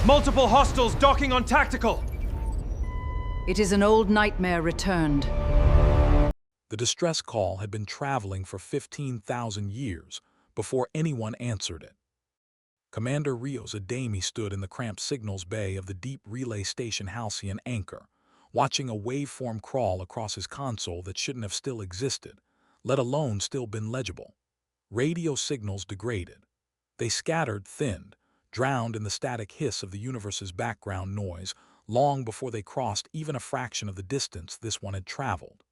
Multiple hostiles docking on tactical! It is an old nightmare returned. The distress call had been traveling for 15,000 years before anyone answered it. Commander Rios Adeyemi stood in the cramped signals bay of the deep relay station Halcyon anchor, watching a waveform crawl across his console that shouldn't have still existed, let alone still been legible. Radio signals degraded. They scattered, thinned, drowned in the static hiss of the universe's background noise long before they crossed even a fraction of the distance this one had traveled.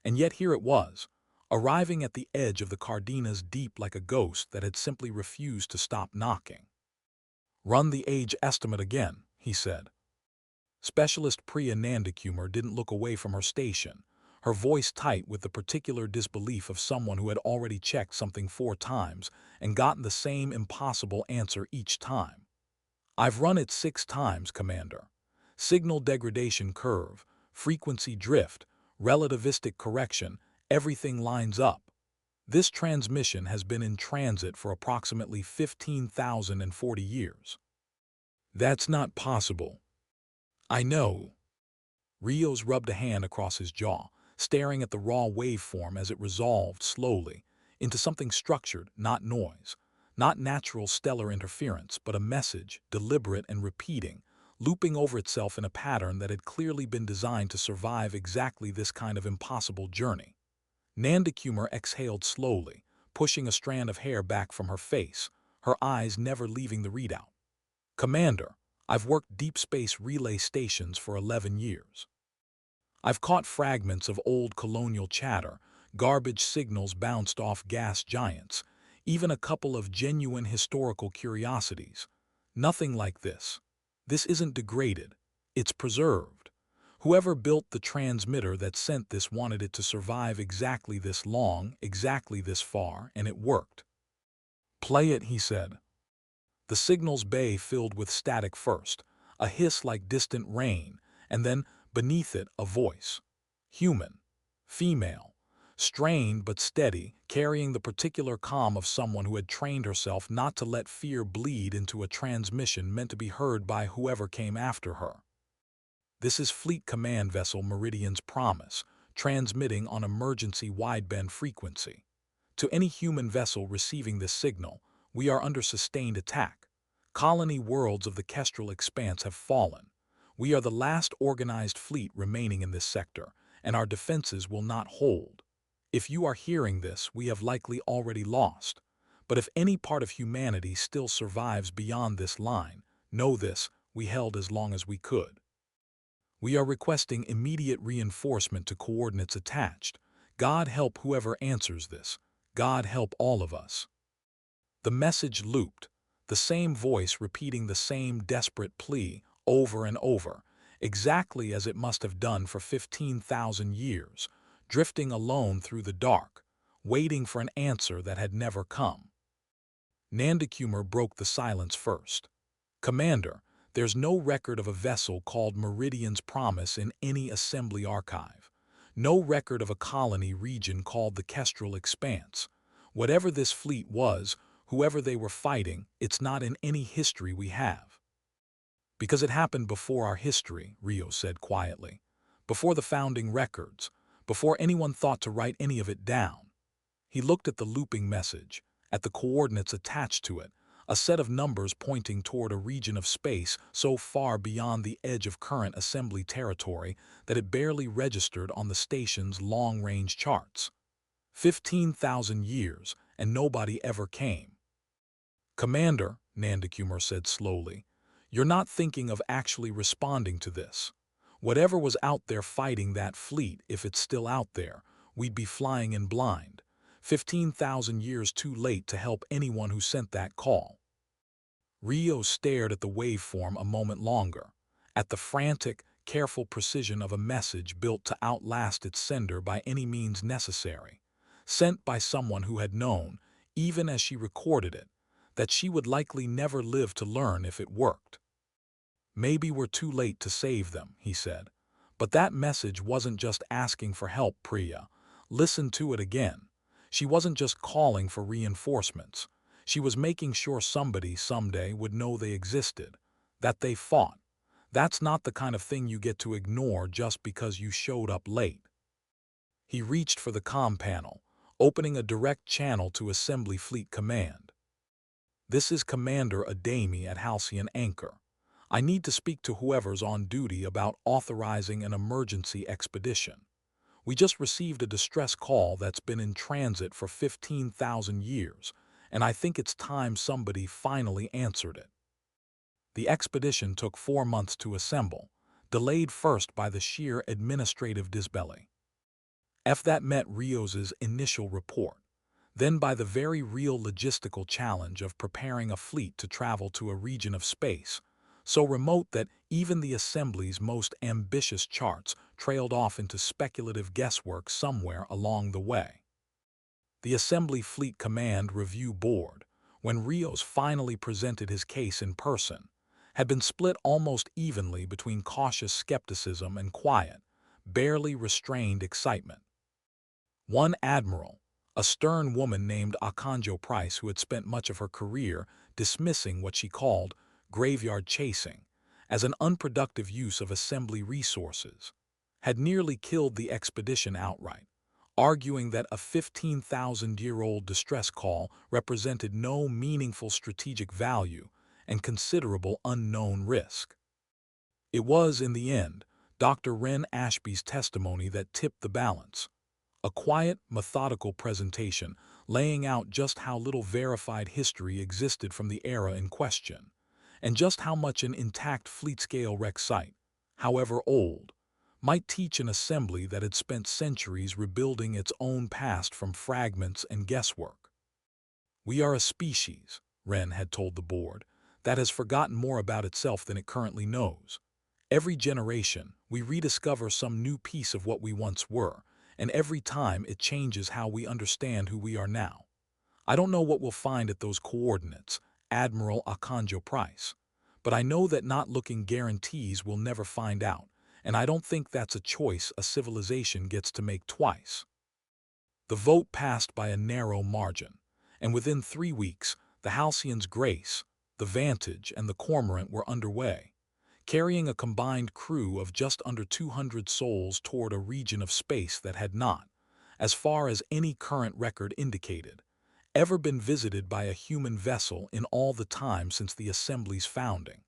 And yet here it was, arriving at the edge of the Cardina's deep like a ghost that had simply refused to stop knocking. "Run the age estimate again," he said. Specialist Priya Nandakumar didn't look away from her station, her voice tight with the particular disbelief of someone who had already checked something 4 times and gotten the same impossible answer each time. "I've run it 6 times, Commander. Signal degradation curve, frequency drift, relativistic correction, everything lines up. This transmission has been in transit for approximately 15,040 years. That's not possible." "I know." Rios rubbed a hand across his jaw, staring at the raw waveform as it resolved slowly into something structured, not noise, not natural stellar interference, but a message, deliberate and repeating, looping over itself in a pattern that had clearly been designed to survive exactly this kind of impossible journey. Nandakumar exhaled slowly, pushing a strand of hair back from her face, her eyes never leaving the readout. "Commander, I've worked deep space relay stations for 11 years. I've caught fragments of old colonial chatter, garbage signals bounced off gas giants, even a couple of genuine historical curiosities. Nothing like this. This isn't degraded, it's preserved. Whoever built the transmitter that sent this wanted it to survive exactly this long, exactly this far, and it worked." "Play it," he said. The signal's bay filled with static first, a hiss like distant rain, and then, beneath it, a voice. Human. Female. Strained but steady, carrying the particular calm of someone who had trained herself not to let fear bleed into a transmission meant to be heard by whoever came after her. "This is Fleet Command Vessel Meridian's promise, transmitting on emergency wideband frequency. To any human vessel receiving this signal, we are under sustained attack. Colony worlds of the Kestrel Expanse have fallen. We are the last organized fleet remaining in this sector, and our defenses will not hold. If you are hearing this, we have likely already lost. But if any part of humanity still survives beyond this line, know this, we held as long as we could. We are requesting immediate reinforcement to coordinates attached. God help whoever answers this. God help all of us." The message looped, the same voice repeating the same desperate plea over and over, exactly as it must have done for 15,000 years, drifting alone through the dark, waiting for an answer that had never come. Nandakumar broke the silence first. "Commander, there's no record of a vessel called Meridian's Promise in any assembly archive. No record of a colony region called the Kestrel Expanse. Whatever this fleet was, whoever they were fighting, it's not in any history we have." "Because it happened before our history," Rios said quietly. "Before the founding records, before anyone thought to write any of it down." He looked at the looping message, at the coordinates attached to it, a set of numbers pointing toward a region of space so far beyond the edge of current assembly territory that it barely registered on the station's long-range charts. 15,000 years, and nobody ever came. "Commander," Nandakumar said slowly, "you're not thinking of actually responding to this. Whatever was out there fighting that fleet, if it's still out there, we'd be flying in blind. 15,000 years too late to help anyone who sent that call." Rios stared at the waveform a moment longer, at the frantic, careful precision of a message built to outlast its sender by any means necessary, sent by someone who had known, even as she recorded it, that she would likely never live to learn if it worked. "Maybe we're too late to save them," he said. "But that message wasn't just asking for help, Priya. Listen to it again. She wasn't just calling for reinforcements. She was making sure somebody someday would know they existed. that they fought. That's not the kind of thing you get to ignore just because you showed up late. He reached for the comm panel, opening a direct channel to Assembly Fleet Command. This is Commander Adeyemi at Halcyon Anchor. I need to speak to whoever's on duty about authorizing an emergency expedition. We just received a distress call that's been in transit for 15,000 years, and I think it's time somebody finally answered it. The expedition took 4 months to assemble, delayed first by the sheer administrative disbelly. That met Rios's initial report, then by the very real logistical challenge of preparing a fleet to travel to a region of space, so remote that even the Assembly's most ambitious charts trailed off into speculative guesswork somewhere along the way. The Assembly Fleet Command Review Board, when Rios finally presented his case in person, had been split almost evenly between cautious skepticism and quiet, barely restrained excitement. One admiral, a stern woman named Akanjo Price who had spent much of her career dismissing what she called graveyard chasing as an unproductive use of Assembly resources, had nearly killed the expedition outright, arguing that a 15,000-year-old distress call represented no meaningful strategic value and considerable unknown risk. It was, in the end, Dr. Ren Ashby's testimony that tipped the balance. A quiet, methodical presentation laying out just how little verified history existed from the era in question, and just how much an intact fleet-scale wreck site, however old, might teach an assembly that had spent centuries rebuilding its own past from fragments and guesswork. "We are a species," Ren had told the board, "that has forgotten more about itself than it currently knows. Every generation, we rediscover some new piece of what we once were, and every time it changes how we understand who we are now. I don't know what we'll find at those coordinates, Admiral Akanjo Price, but I know that not looking guarantees we'll never find out, and I don't think that's a choice a civilization gets to make twice." The vote passed by a narrow margin, and within 3 weeks, the Halcyon's Grace, the Vantage, and the Cormorant were underway, carrying a combined crew of just under 200 souls toward a region of space that had not, as far as any current record indicated, ever been visited by a human vessel in all the time since the Assembly's founding.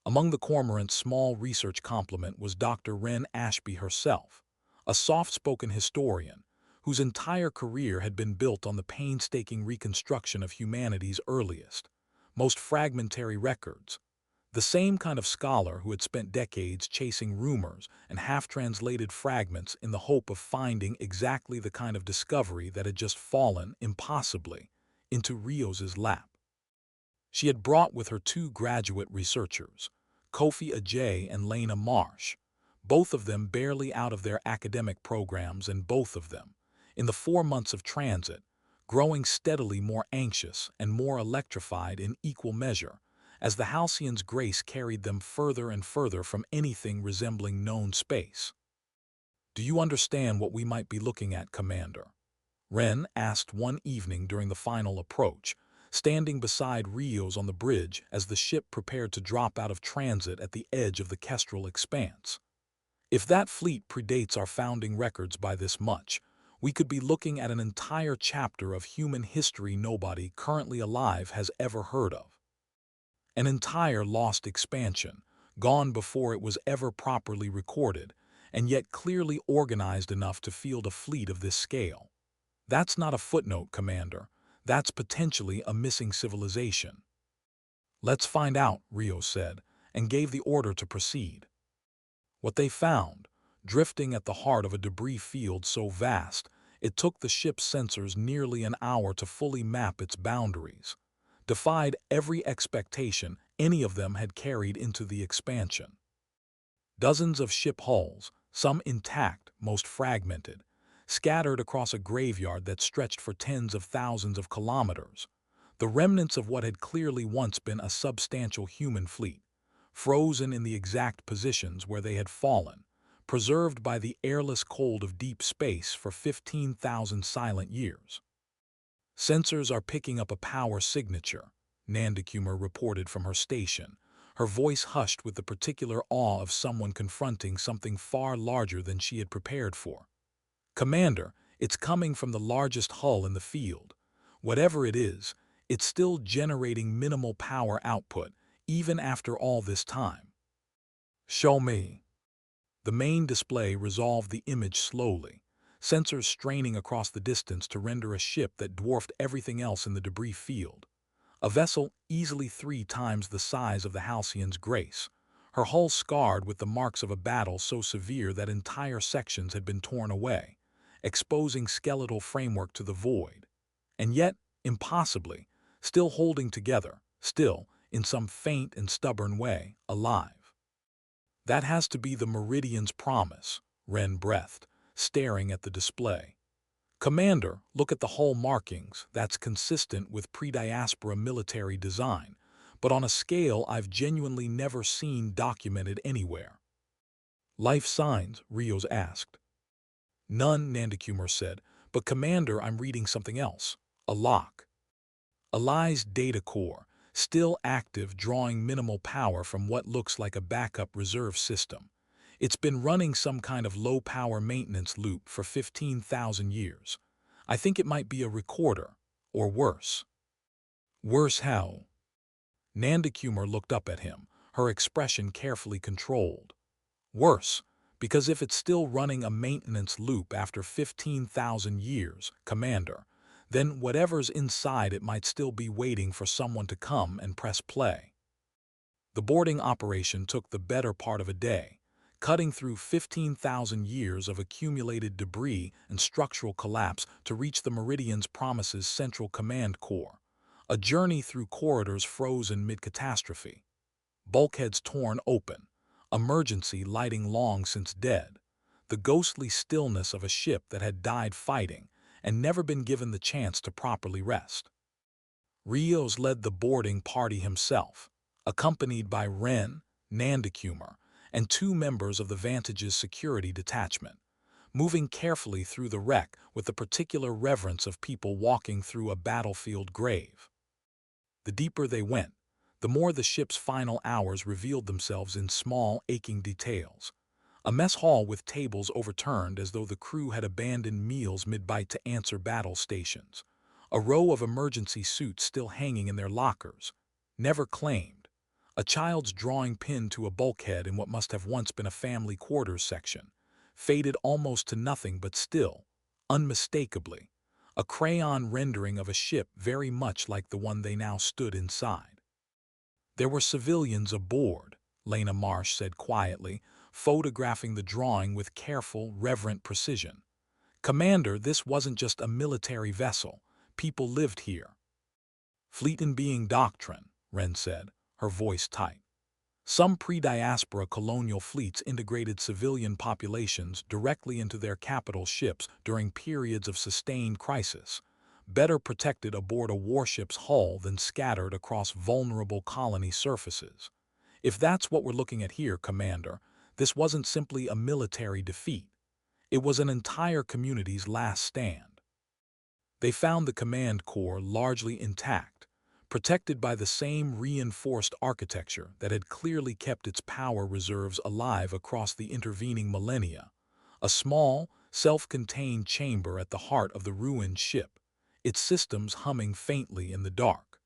Among the Cormorant's small research complement was Dr. Ren Ashby herself, a soft-spoken historian whose entire career had been built on the painstaking reconstruction of humanity's earliest, most fragmentary records. The same kind of scholar who had spent decades chasing rumors and half-translated fragments in the hope of finding exactly the kind of discovery that had just fallen, impossibly, into Rios's lap. She had brought with her 2 graduate researchers, Kofi Ajay and Lena Marsh, both of them barely out of their academic programs, and both of them, in the 4 months of transit, growing steadily more anxious and more electrified in equal measure, as the Halcyon's Grace carried them further and further from anything resembling known space. "Do you understand what we might be looking at, Commander?" Ren asked one evening during the final approach, standing beside Rios on the bridge as the ship prepared to drop out of transit at the edge of the Kestrel Expanse. "If that fleet predates our founding records by this much, we could be looking at an entire chapter of human history nobody currently alive has ever heard of. An entire lost expansion, gone before it was ever properly recorded, and yet clearly organized enough to field a fleet of this scale. That's not a footnote, Commander. That's potentially a missing civilization." "Let's find out," Rios said, and gave the order to proceed. What they found, drifting at the heart of a debris field so vast, it took the ship's sensors nearly an hour to fully map its boundaries, defied every expectation any of them had carried into the expansion. Dozens of ship hulls, some intact, most fragmented, scattered across a graveyard that stretched for tens of thousands of kilometers, the remnants of what had clearly once been a substantial human fleet, frozen in the exact positions where they had fallen, preserved by the airless cold of deep space for 15,000 silent years. "Sensors are picking up a power signature," Nandakumar reported from her station, her voice hushed with the particular awe of someone confronting something far larger than she had prepared for. "Commander, it's coming from the largest hull in the field. Whatever it is, it's still generating minimal power output, even after all this time." "Show me." The main display resolved the image slowly, sensors straining across the distance to render a ship that dwarfed everything else in the debris field. A vessel easily 3 times the size of the Halcyon's Grace, her hull scarred with the marks of a battle so severe that entire sections had been torn away, exposing skeletal framework to the void. And yet, impossibly, still holding together, still, in some faint and stubborn way, alive. "That has to be the Meridian's promise," Wren breathed, staring at the display. "Commander, look at the hull markings. That's consistent with pre-diaspora military design, but on a scale I've genuinely never seen documented anywhere." "Life signs?" Rios asked. "None," Nandakumar said, "but Commander, I'm reading something else. A lock. Ali's data core, still active, drawing minimal power from what looks like a backup reserve system. It's been running some kind of low-power maintenance loop for 15,000 years. I think it might be a recorder, or worse." "Worse how?" Nandakumar looked up at him, her expression carefully controlled. "Worse, because if it's still running a maintenance loop after 15,000 years, Commander, then whatever's inside it might still be waiting for someone to come and press play." The boarding operation took the better part of a day, cutting through 15,000 years of accumulated debris and structural collapse to reach the Meridian's Promise's central command core, a journey through corridors frozen mid-catastrophe. Bulkheads torn open, emergency lighting long since dead, the ghostly stillness of a ship that had died fighting and never been given the chance to properly rest. Rios led the boarding party himself, accompanied by Wren, Nandakumar, and 2 members of the Vantage's security detachment, moving carefully through the wreck with the particular reverence of people walking through a battlefield grave. The deeper they went, the more the ship's final hours revealed themselves in small, aching details. A mess hall with tables overturned as though the crew had abandoned meals mid-bite to answer battle stations. A row of emergency suits still hanging in their lockers, never claimed. A child's drawing pinned to a bulkhead in what must have once been a family quarters section, faded almost to nothing but still, unmistakably, a crayon rendering of a ship very much like the one they now stood inside. "There were civilians aboard," Lena Marsh said quietly, photographing the drawing with careful, reverent precision. "Commander, this wasn't just a military vessel. People lived here." "Fleet in being doctrine," Wren said, her voice tight. "Some pre-diaspora colonial fleets integrated civilian populations directly into their capital ships during periods of sustained crisis, better protected aboard a warship's hull than scattered across vulnerable colony surfaces. If that's what we're looking at here, Commander, this wasn't simply a military defeat. It was an entire community's last stand." They found the command core largely intact, protected by the same reinforced architecture that had clearly kept its power reserves alive across the intervening millennia. A small, self-contained chamber at the heart of the ruined ship, its systems humming faintly in the dark.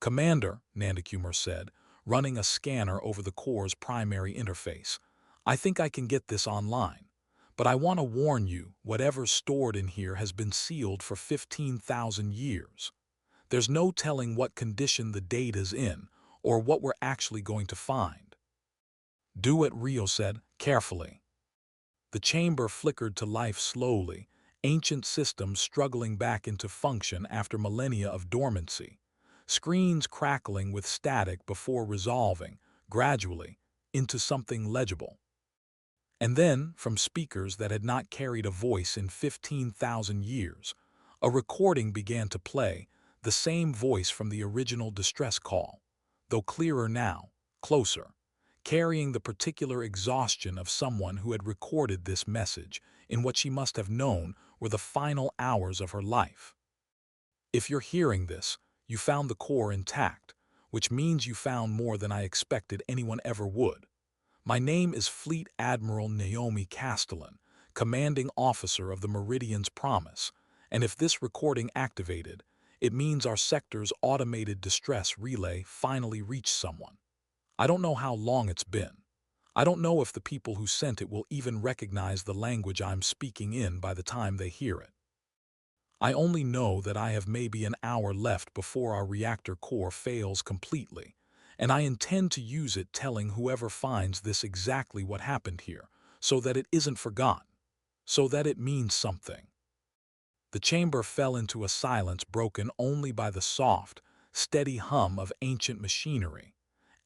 "Commander," Nandakumar said, running a scanner over the core's primary interface, "I think I can get this online. But I want to warn you, whatever's stored in here has been sealed for 15,000 years. There's no telling what condition the data's in, or what we're actually going to find." "Do it," Rio said, carefully. The chamber flickered to life slowly, ancient systems struggling back into function after millennia of dormancy, screens crackling with static before resolving, gradually, into something legible. And then, from speakers that had not carried a voice in 15,000 years, a recording began to play, the same voice from the original distress call, though clearer now, closer, carrying the particular exhaustion of someone who had recorded this message in what she must have known were the final hours of her life. "If you're hearing this, you found the core intact, which means you found more than I expected anyone ever would. My name is Fleet Admiral Naomi Castellan, commanding officer of the Meridian's Promise, and if this recording activated, it means our sector's automated distress relay finally reached someone. I don't know how long it's been. I don't know if the people who sent it will even recognize the language I'm speaking in by the time they hear it. I only know that I have maybe an hour left before our reactor core fails completely, and I intend to use it telling whoever finds this exactly what happened here, so that it isn't forgotten, so that it means something. The chamber fell into a silence broken only by the soft, steady hum of ancient machinery,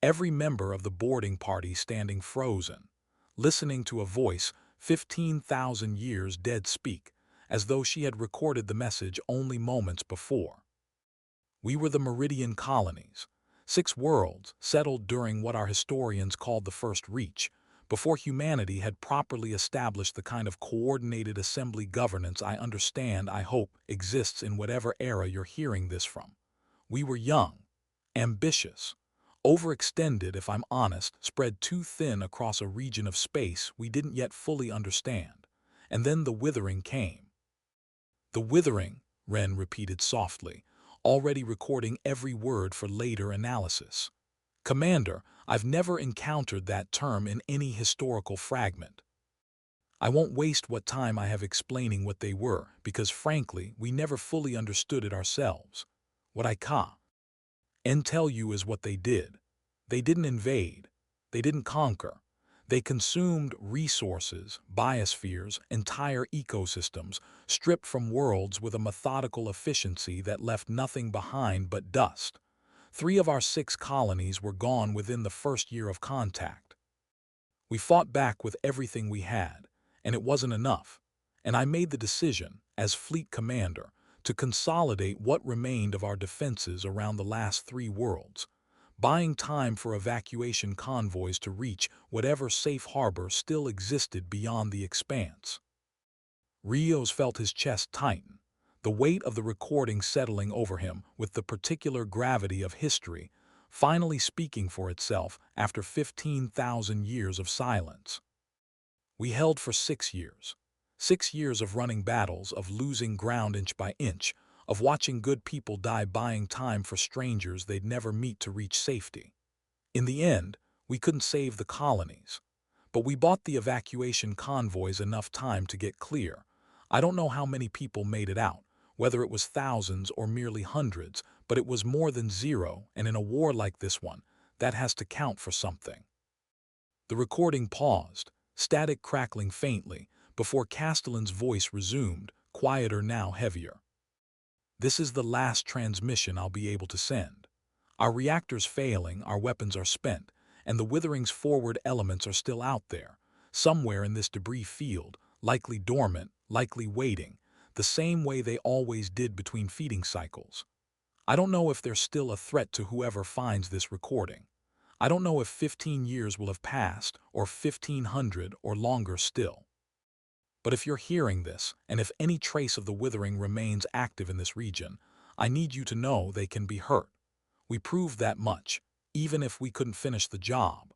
every member of the boarding party standing frozen, listening to a voice 15,000 years dead speak, as though she had recorded the message only moments before. We were the Meridian colonies, 6 worlds settled during what our historians called the First Reach, before humanity had properly established the kind of coordinated assembly governance I hope, exists in whatever era you're hearing this from. We were young, ambitious, overextended, if I'm honest, spread too thin across a region of space we didn't yet fully understand. And then the withering came. The withering, Ren repeated softly, already recording every word for later analysis. Commander, I've never encountered that term in any historical fragment. I won't waste what time I have explaining what they were, because frankly, we never fully understood it ourselves. What I can tell you is what they did. They didn't invade. They didn't conquer. They consumed resources, biospheres, entire ecosystems, stripped from worlds with a methodical efficiency that left nothing behind but dust. 3 of our 6 colonies were gone within the first year of contact. We fought back with everything we had, and it wasn't enough. And I made the decision, as fleet commander, to consolidate what remained of our defenses around the last 3 worlds, buying time for evacuation convoys to reach whatever safe harbor still existed beyond the expanse. Rios felt his chest tighten, the weight of the recording settling over him with the particular gravity of history, finally speaking for itself after 15,000 years of silence. We held for 6 years. 6 years of running battles, of losing ground inch by inch, of watching good people die buying time for strangers they'd never meet to reach safety. In the end, we couldn't save the colonies, but we bought the evacuation convoys enough time to get clear. I don't know how many people made it out, whether it was thousands or merely hundreds, but it was more than 0, and in a war like this one, that has to count for something. The recording paused, static crackling faintly, before Castellan's voice resumed, quieter now, heavier. This is the last transmission I'll be able to send. Our reactor's failing, our weapons are spent, and the withering's forward elements are still out there, somewhere in this debris field, likely dormant, likely waiting, the same way they always did between feeding cycles. I don't know if they're still a threat to whoever finds this recording. I don't know if 15 years will have passed, or 1500, or longer still. But if you're hearing this, and if any trace of the withering remains active in this region, I need you to know they can be hurt. We proved that much, even if we couldn't finish the job.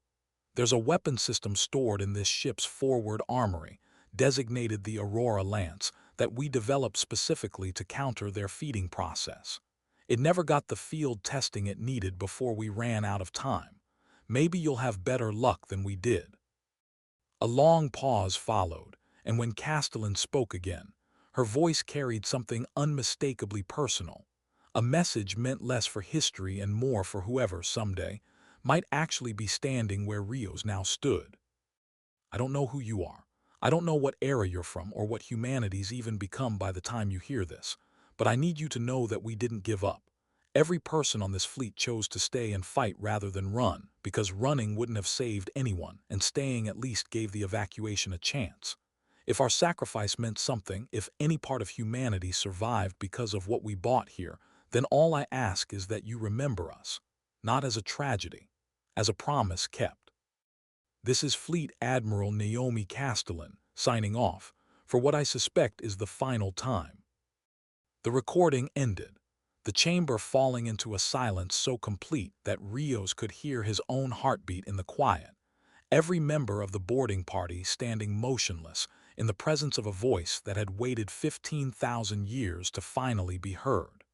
There's a weapon system stored in this ship's forward armory, designated the Aurora Lance, that we developed specifically to counter their feeding process. It never got the field testing it needed before we ran out of time. Maybe you'll have better luck than we did. A long pause followed, and when Castellan spoke again, her voice carried something unmistakably personal, a message meant less for history and more for whoever someday might actually be standing where Rios now stood. I don't know who you are. I don't know what era you're from or what humanity's even become by the time you hear this, but I need you to know that we didn't give up. Every person on this fleet chose to stay and fight rather than run, because running wouldn't have saved anyone, and staying at least gave the evacuation a chance. If our sacrifice meant something, if any part of humanity survived because of what we bought here, then all I ask is that you remember us, not as a tragedy, as a promise kept. This is Fleet Admiral Naomi Castellan, signing off, for what I suspect is the final time. The recording ended. the chamber falling into a silence so complete that Rios could hear his own heartbeat in the quiet, every member of the boarding party standing motionless in the presence of a voice that had waited 15,000 years to finally be heard.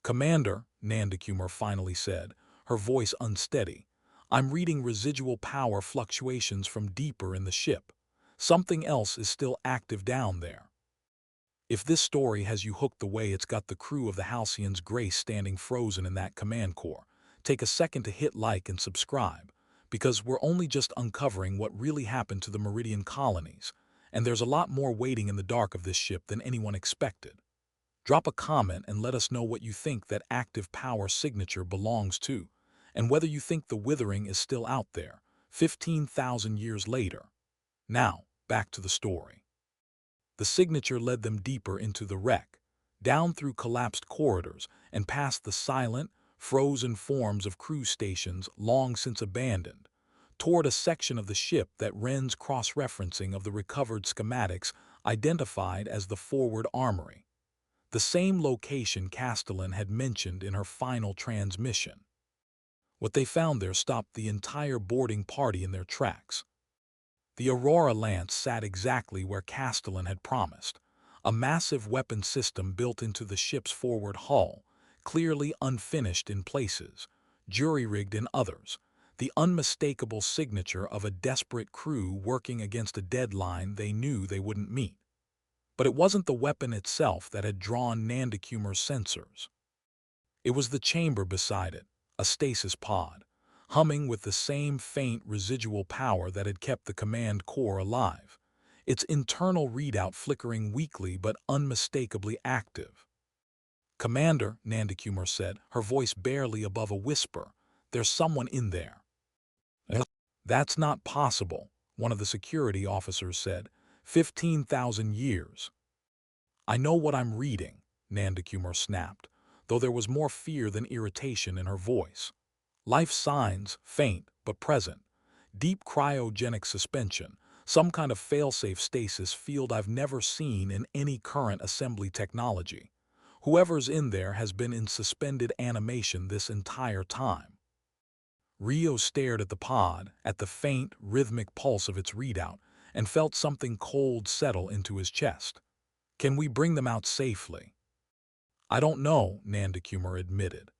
"Commander," Nandakumar finally said, her voice unsteady, "I'm reading residual power fluctuations from deeper in the ship. Something else is still active down there." If this story has you hooked the way it's got the crew of the Halcyon's Grace standing frozen in that command core, take a second to hit like and subscribe, because we're only just uncovering what really happened to the Meridian colonies, and there's a lot more waiting in the dark of this ship than anyone expected. Drop a comment and let us know what you think that active power signature belongs to, and whether you think the Withering is still out there, 15,000 years later. Now, back to the story. The signature led them deeper into the wreck, down through collapsed corridors and past the silent, frozen forms of crew stations long since abandoned, toward a section of the ship that Wren's cross-referencing of the recovered schematics identified as the forward armory, the same location Castellan had mentioned in her final transmission. What they found there stopped the entire boarding party in their tracks. The Aurora Lance sat exactly where Castellan had promised, a massive weapon system built into the ship's forward hull, clearly unfinished in places, jury-rigged in others, the unmistakable signature of a desperate crew working against a deadline they knew they wouldn't meet. But it wasn't the weapon itself that had drawn Nandakumar's sensors. It was the chamber beside it, a stasis pod, humming with the same faint residual power that had kept the command core alive, its internal readout flickering weakly but unmistakably active. "Commander," Nandakumar said, her voice barely above a whisper, "there's someone in there." "That's not possible," one of the security officers said. 15,000 years. "I know what I'm reading," Nandakumar snapped, though there was more fear than irritation in her voice. "Life signs, faint but present. Deep cryogenic suspension, some kind of failsafe stasis field I've never seen in any current assembly technology. Whoever's in there has been in suspended animation this entire time." Rio stared at the pod, at the faint, rhythmic pulse of its readout, and felt something cold settle into his chest. "Can we bring them out safely?" "I don't know," Nandakumar admitted.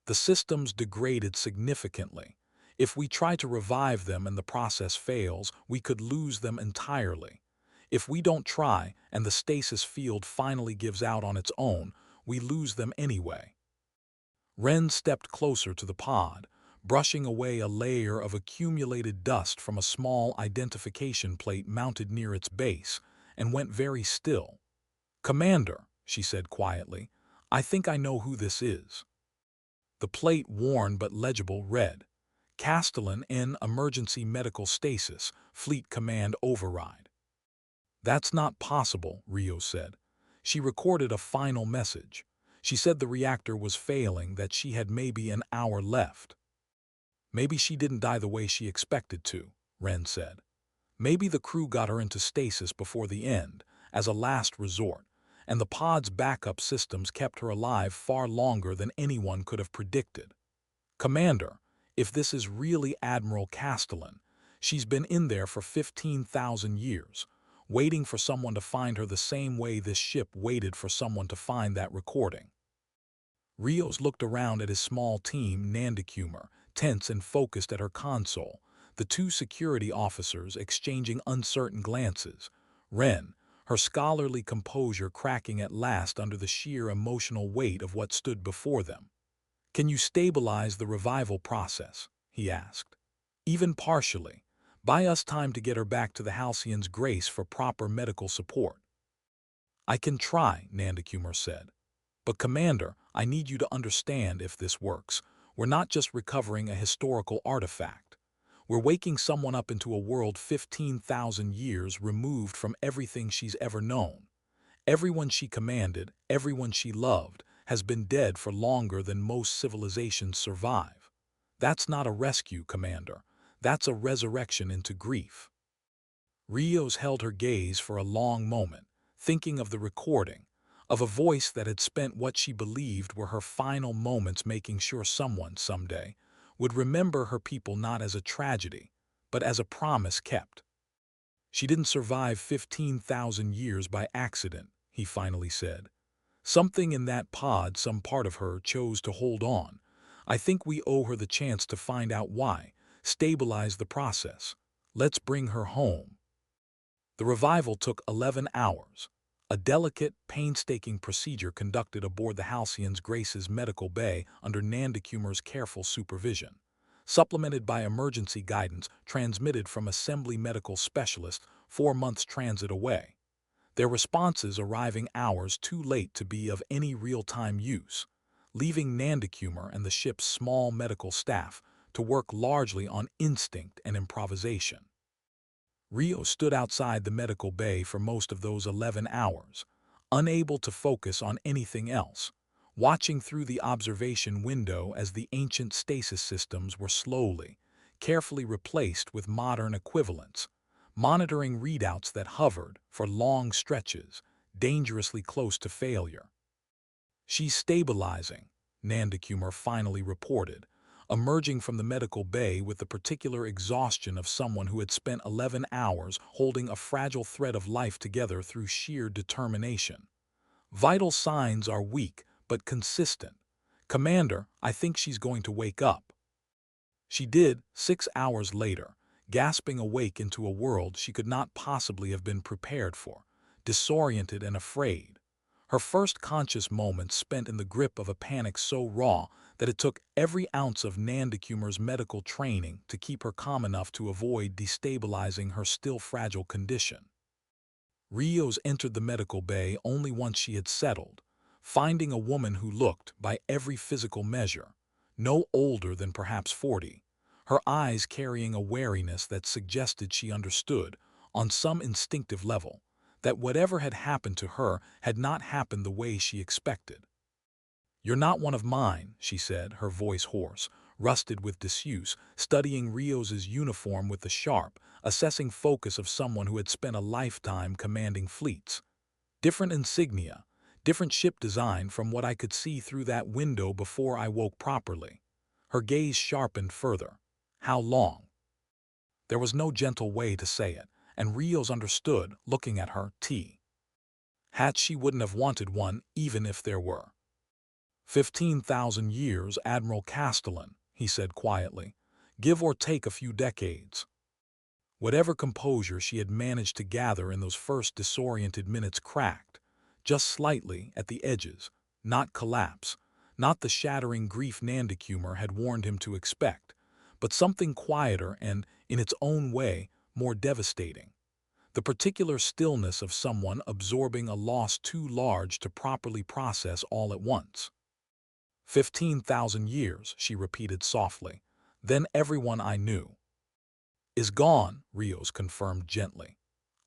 "The system's degraded significantly. If we try to revive them and the process fails, we could lose them entirely. If we don't try and the stasis field finally gives out on its own, we lose them anyway." Wren stepped closer to the pod, brushing away a layer of accumulated dust from a small identification plate mounted near its base, and went very still. "Commander," she said quietly, "I think I know who this is." The plate, worn but legible, read, "Castellan N. Emergency Medical Stasis, Fleet Command Override." "That's not possible," Rio said. She recorded a final message. She said the reactor was failing, that she had maybe an hour left. "Maybe she didn't die the way she expected to," Wren said. "Maybe the crew got her into stasis before the end, as a last resort, and the pod's backup systems kept her alive far longer than anyone could have predicted. Commander, if this is really Admiral Castellan, she's been in there for 15,000 years, waiting for someone to find her the same way this ship waited for someone to find that recording." Rios looked around at his small team, Nandakumar, tense and focused at her console, the two security officers exchanging uncertain glances, Wren, her scholarly composure cracking at last under the sheer emotional weight of what stood before them. "Can you stabilize the revival process?" he asked. "Even partially. Buy us time to get her back to the Halcyon's Grace for proper medical support." "I can try," Nandakumar said. "But Commander, I need you to understand, if this works, we're not just recovering a historical artifact. We're waking someone up into a world 15,000 years removed from everything she's ever known. Everyone she commanded, everyone she loved, has been dead for longer than most civilizations survive. That's not a rescue, Commander. That's a resurrection into grief." Rios held her gaze for a long moment, thinking of the recording, of a voice that had spent what she believed were her final moments making sure someone someday would remember her people not as a tragedy, but as a promise kept. She didn't survive 15,000 years by accident, he finally said. Something in that pod, some part of her, chose to hold on. I think we owe her the chance to find out why, stabilize the process. Let's bring her home. The revival took 11 hours, a delicate, painstaking procedure conducted aboard the Halcyon's Grace's medical bay under Nandakumar's careful supervision, supplemented by emergency guidance transmitted from assembly medical specialists 4 months transit away, their responses arriving hours too late to be of any real-time use, leaving Nandakumar and the ship's small medical staff to work largely on instinct and improvisation. Rio stood outside the medical bay for most of those 11 hours, unable to focus on anything else, watching through the observation window as the ancient stasis systems were slowly, carefully replaced with modern equivalents, monitoring readouts that hovered, for long stretches, dangerously close to failure. "She's stabilizing," Nandakumar finally reported, emerging from the medical bay with the particular exhaustion of someone who had spent 11 hours holding a fragile thread of life together through sheer determination. "Vital signs are weak, but consistent. Commander, I think she's going to wake up." She did, 6 hours later, gasping awake into a world she could not possibly have been prepared for, disoriented and afraid. Her first conscious moments spent in the grip of a panic so raw that it took every ounce of Nandakumar's medical training to keep her calm enough to avoid destabilizing her still fragile condition. Rios entered the medical bay only once she had settled, finding a woman who looked, by every physical measure, no older than perhaps 40, her eyes carrying a wariness that suggested she understood, on some instinctive level, that whatever had happened to her had not happened the way she expected. "You're not one of mine," she said, her voice hoarse, rusted with disuse, studying Rios's uniform with the sharp, assessing focus of someone who had spent a lifetime commanding fleets. "Different insignia, different ship design from what I could see through that window before I woke properly." Her gaze sharpened further. "How long?" There was no gentle way to say it, and Rios understood, looking at her, Hat she wouldn't have wanted one even if there were. 15,000 years, Admiral Castellan, he said quietly. "Give or take a few decades." Whatever composure she had managed to gather in those first disoriented minutes cracked, just slightly at the edges, not collapse, not the shattering grief Nandakumar had warned him to expect, but something quieter and, in its own way, more devastating. The particular stillness of someone absorbing a loss too large to properly process all at once. 15,000 years, she repeated softly. "Then everyone I knew." "Is gone," Rios confirmed gently.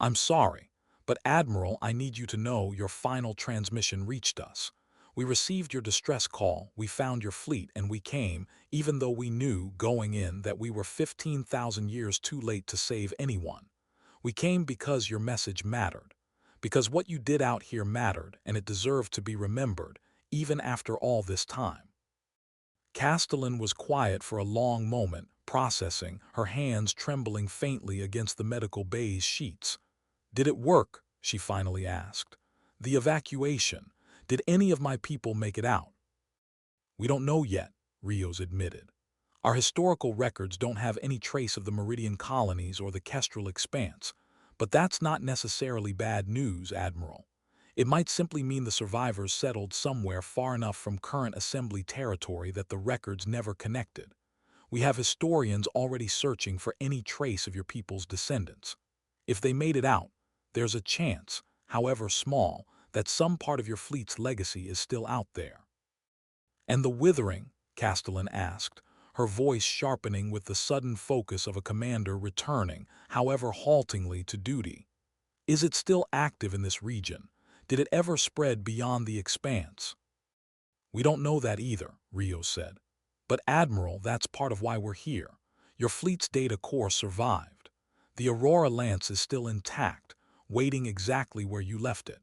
"I'm sorry, but Admiral, I need you to know your final transmission reached us. We received your distress call, we found your fleet, and we came, even though we knew, going in, that we were 15,000 years too late to save anyone. We came because your message mattered, because what you did out here mattered, and it deserved to be remembered, even after all this time." Castellan was quiet for a long moment, processing, her hands trembling faintly against the medical bay's sheets. "Did it work?" she finally asked. "The evacuation. Did any of my people make it out?" "We don't know yet," Rios admitted. "Our historical records don't have any trace of the Meridian colonies or the Kestrel Expanse, but that's not necessarily bad news, Admiral. It might simply mean the survivors settled somewhere far enough from current assembly territory that the records never connected. We have historians already searching for any trace of your people's descendants. If they made it out, there's a chance, however small, that some part of your fleet's legacy is still out there." "And the withering?" Castellan asked, her voice sharpening with the sudden focus of a commander returning, however haltingly, to duty. "Is it still active in this region? Did it ever spread beyond the expanse?" "We don't know that either," Rios said. "But Admiral, that's part of why we're here. Your fleet's data core survived. The Aurora Lance is still intact, waiting exactly where you left it.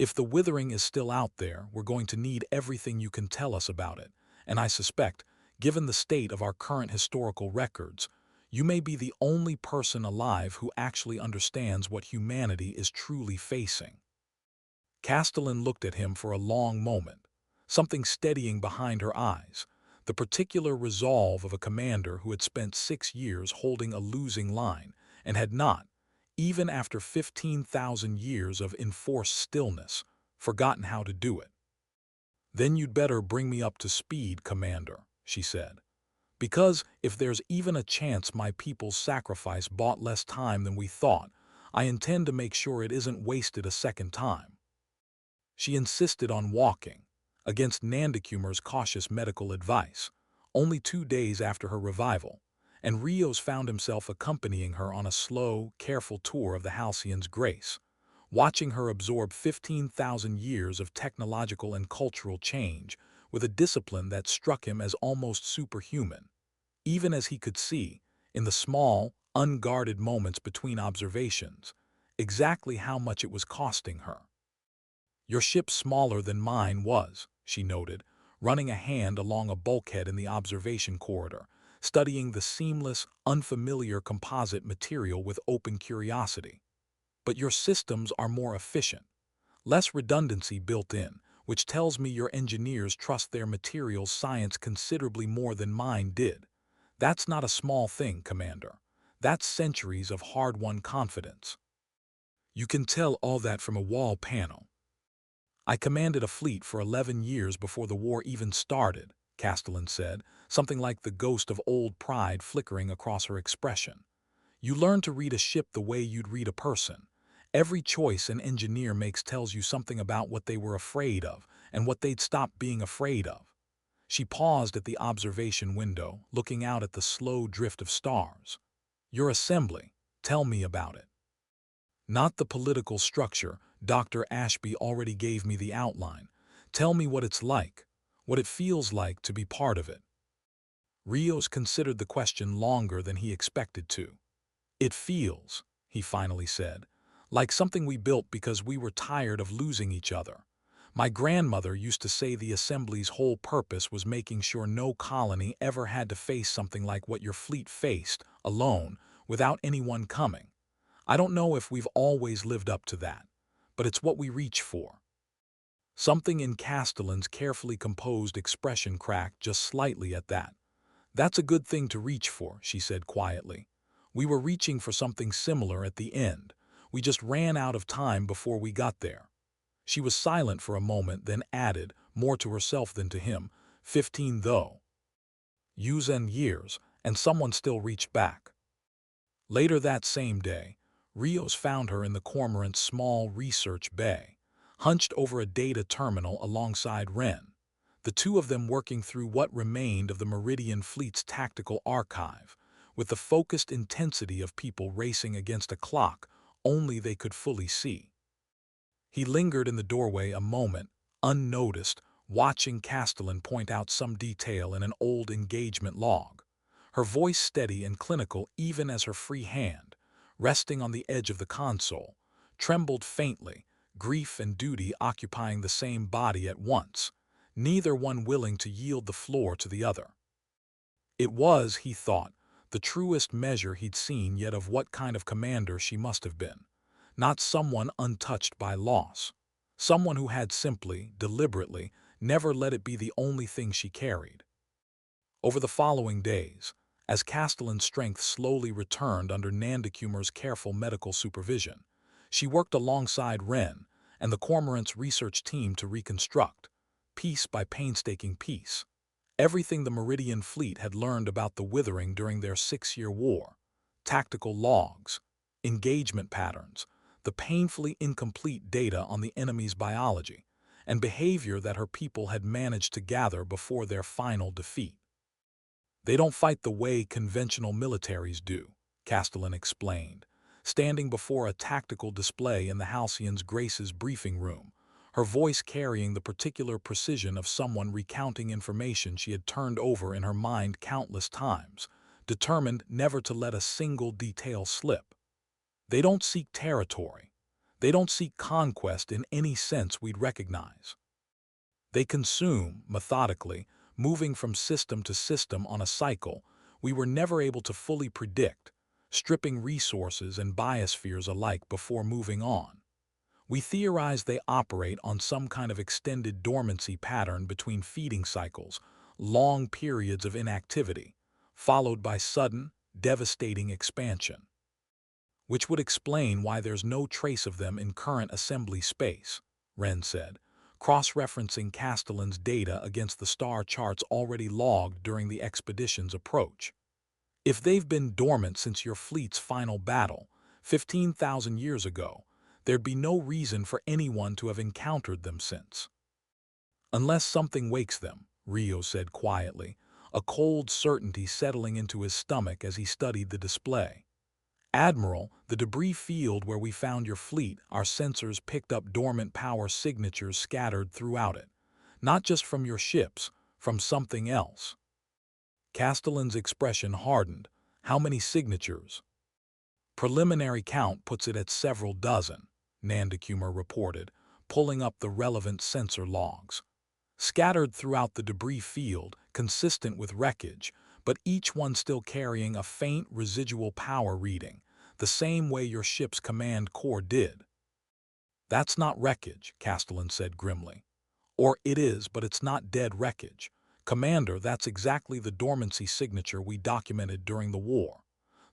If the withering is still out there, we're going to need everything you can tell us about it, and I suspect, given the state of our current historical records, you may be the only person alive who actually understands what humanity is truly facing. Castellan looked at him for a long moment, something steadying behind her eyes, the particular resolve of a commander who had spent 6 years holding a losing line and had not, even after 15,000 years of enforced stillness, forgotten how to do it. "Then you'd better bring me up to speed, Commander," she said. "Because if there's even a chance my people's sacrifice bought less time than we thought, I intend to make sure it isn't wasted a second time." She insisted on walking, against Nandakumar's cautious medical advice, only 2 days after her revival, and Rios found himself accompanying her on a slow, careful tour of the Halcyon's grace, watching her absorb 15,000 years of technological and cultural change with a discipline that struck him as almost superhuman, even as he could see, in the small, unguarded moments between observations, exactly how much it was costing her. "Your ship's smaller than mine was," she noted, running a hand along a bulkhead in the observation corridor, studying the seamless, unfamiliar composite material with open curiosity. "But your systems are more efficient, less redundancy built in, which tells me your engineers trust their materials science considerably more than mine did. That's not a small thing, Commander. That's centuries of hard-won confidence." "You can tell all that from a wall panel." "I commanded a fleet for 11 years before the war even started," Castellan said, something like the ghost of old pride flickering across her expression. "You learn to read a ship the way you'd read a person. Every choice an engineer makes tells you something about what they were afraid of and what they'd stop being afraid of." She paused at the observation window, looking out at the slow drift of stars. "Your assembly, tell me about it." "Not the political structure. Dr. Ashby already gave me the outline. Tell me what it's like, what it feels like to be part of it." Rios considered the question longer than he expected to. "It feels," he finally said, "like something we built because we were tired of losing each other. My grandmother used to say the assembly's whole purpose was making sure no colony ever had to face something like what your fleet faced, alone, without anyone coming. I don't know if we've always lived up to that, but it's what we reach for." Something in Castellan's carefully composed expression cracked just slightly at that. "That's a good thing to reach for," she said quietly. "We were reaching for something similar at the end. We just ran out of time before we got there." She was silent for a moment, then added, more to herself than to him, 15 though. "Years and years, and someone still reached back." Later that same day, Rios found her in the Cormorant's small research bay, hunched over a data terminal alongside Wren, the two of them working through what remained of the Meridian fleet's tactical archive, with the focused intensity of people racing against a clock only they could fully see. He lingered in the doorway a moment, unnoticed, watching Castellan point out some detail in an old engagement log, her voice steady and clinical even as her free hand, resting on the edge of the console, trembled faintly, grief and duty occupying the same body at once, neither one willing to yield the floor to the other. It was, he thought, the truest measure he'd seen yet of what kind of commander she must have been. Not someone untouched by loss. Someone who had simply, deliberately, never let it be the only thing she carried. Over the following days, as Castellan's strength slowly returned under Nandakumar's careful medical supervision, she worked alongside Wren and the Cormorant's research team to reconstruct, piece by painstaking piece, everything the Meridian fleet had learned about the Withering during their 6-year war: tactical logs, engagement patterns, the painfully incomplete data on the enemy's biology, and behavior that her people had managed to gather before their final defeat. "They don't fight the way conventional militaries do," Castellan explained, standing before a tactical display in the Halcyon's Grace's briefing room, her voice carrying the particular precision of someone recounting information she had turned over in her mind countless times, determined never to let a single detail slip. "They don't seek territory. They don't seek conquest in any sense we'd recognize. They consume, methodically, moving from system to system on a cycle we were never able to fully predict, stripping resources and biospheres alike before moving on. We theorize they operate on some kind of extended dormancy pattern between feeding cycles, long periods of inactivity, followed by sudden, devastating expansion. Which would explain why there's no trace of them in current assembly space, Wren said, cross-referencing Castellan's data against the star charts already logged during the expedition's approach. If they've been dormant since your fleet's final battle, 15,000 years ago, there'd be no reason for anyone to have encountered them since. Unless something wakes them, Rios said quietly, a cold certainty settling into his stomach as he studied the display. Admiral, the debris field where we found your fleet, our sensors picked up dormant power signatures scattered throughout it. Not just from your ships, from something else. Castellan's expression hardened. How many signatures? Preliminary count puts it at several dozen, Nandakumar reported, pulling up the relevant sensor logs. Scattered throughout the debris field, consistent with wreckage, but each one still carrying a faint residual power reading, the same way your ship's command core did. That's not wreckage, Castellan said grimly. Or it is, but it's not dead wreckage. Commander, that's exactly the dormancy signature we documented during the war.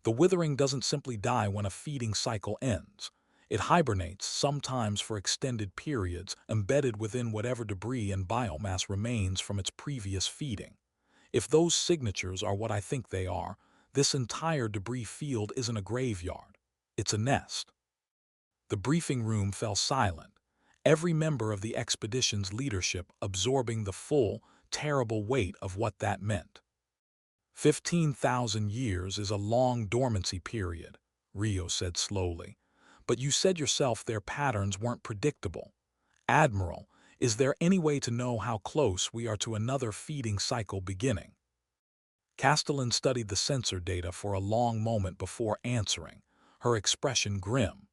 The withering doesn't simply die when a feeding cycle ends. It hibernates, sometimes for extended periods, embedded within whatever debris and biomass remains from its previous feeding. If those signatures are what I think they are, this entire debris field isn't a graveyard. It's a nest. The briefing room fell silent, every member of the expedition's leadership absorbing the full, terrible weight of what that meant. 15,000 years is a long dormancy period, Rios said slowly. But you said yourself their patterns weren't predictable. Admiral, is there any way to know how close we are to another feeding cycle beginning? Castellan studied the sensor data for a long moment before answering, her expression grim.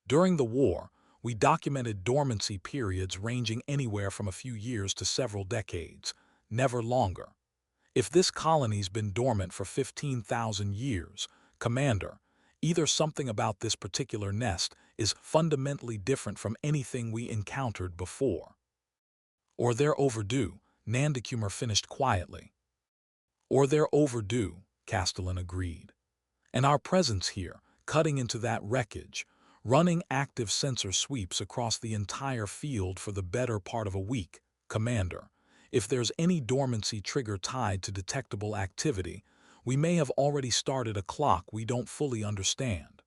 During the war, we documented dormancy periods ranging anywhere from a few years to several decades, never longer. If this colony's been dormant for 15,000 years, Commander, either something about this particular nest is fundamentally different from anything we encountered before. Or they're overdue, Nandakumar finished quietly. Or they're overdue, Castellan agreed. And our presence here, cutting into that wreckage, running active sensor sweeps across the entire field for the better part of a week, Commander. If there's any dormancy trigger tied to detectable activity, we may have already started a clock we don't fully understand.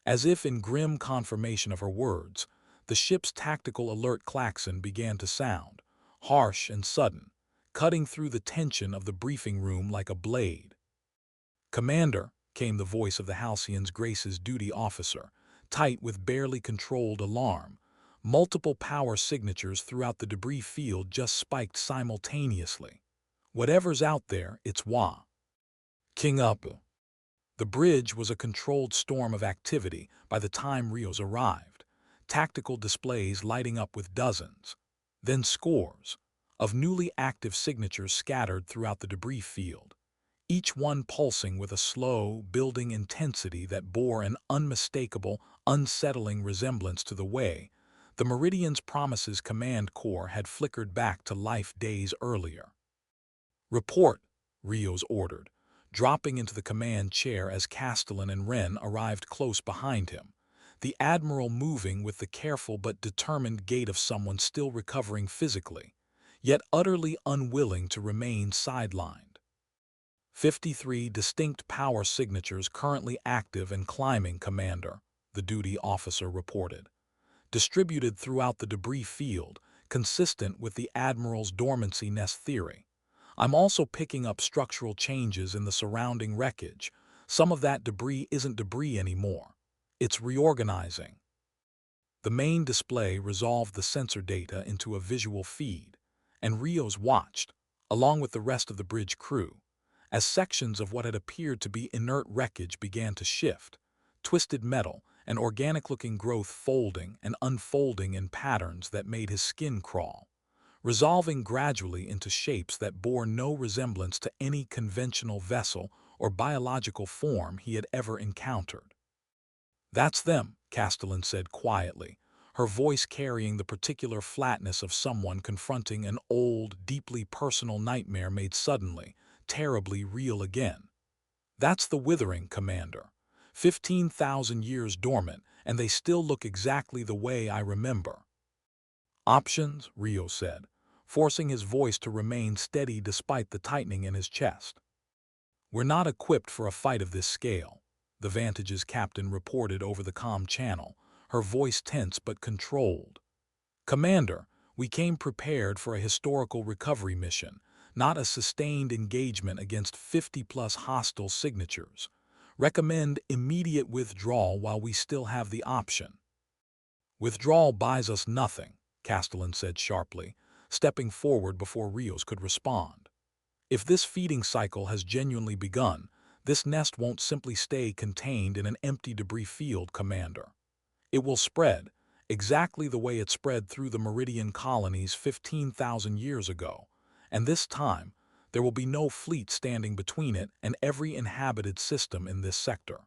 As if in grim confirmation of her words, the ship's tactical alert klaxon began to sound, harsh and sudden, cutting through the tension of the briefing room like a blade. Commander, came the voice of the Halcyon's Grace's duty officer, tight with barely controlled alarm. Multiple power signatures throughout the debris field just spiked simultaneously. Whatever's out there, it's Wa. King up. The bridge was a controlled storm of activity by the time Rios arrived, tactical displays lighting up with dozens, then scores, of newly active signatures scattered throughout the debris field, each one pulsing with a slow, building intensity that bore an unmistakable, unsettling resemblance to the way the Meridian's Promises command core had flickered back to life days earlier. Report, Rios ordered, dropping into the command chair as Castellan and Wren arrived close behind him, the Admiral moving with the careful but determined gait of someone still recovering physically, yet utterly unwilling to remain sidelined. 53 distinct power signatures currently active and climbing, Commander, the duty officer reported. Distributed throughout the debris field, consistent with the Admiral's dormancy nest theory. I'm also picking up structural changes in the surrounding wreckage. Some of that debris isn't debris anymore. It's reorganizing. The main display resolved the sensor data into a visual feed, and Rios watched, along with the rest of the bridge crew, as sections of what had appeared to be inert wreckage began to shift, twisted metal an organic-looking growth folding and unfolding in patterns that made his skin crawl, resolving gradually into shapes that bore no resemblance to any conventional vessel or biological form he had ever encountered. "That's them," Castellan said quietly, her voice carrying the particular flatness of someone confronting an old, deeply personal nightmare made suddenly, terribly real again. "That's the Withering, Commander. 15,000 years dormant, and they still look exactly the way I remember." "Options," Rios said, forcing his voice to remain steady despite the tightening in his chest. "We're not equipped for a fight of this scale," the Vantage's captain reported over the comm channel, her voice tense but controlled. "Commander, we came prepared for a historical recovery mission, not a sustained engagement against 50-plus hostile signatures. Recommend immediate withdrawal while we still have the option." "Withdrawal buys us nothing," Castellan said sharply, stepping forward before Rios could respond. "If this feeding cycle has genuinely begun, this nest won't simply stay contained in an empty debris field, Commander. It will spread, exactly the way it spread through the Meridian colonies 15,000 years ago, and this time there will be no fleet standing between it and every inhabited system in this sector."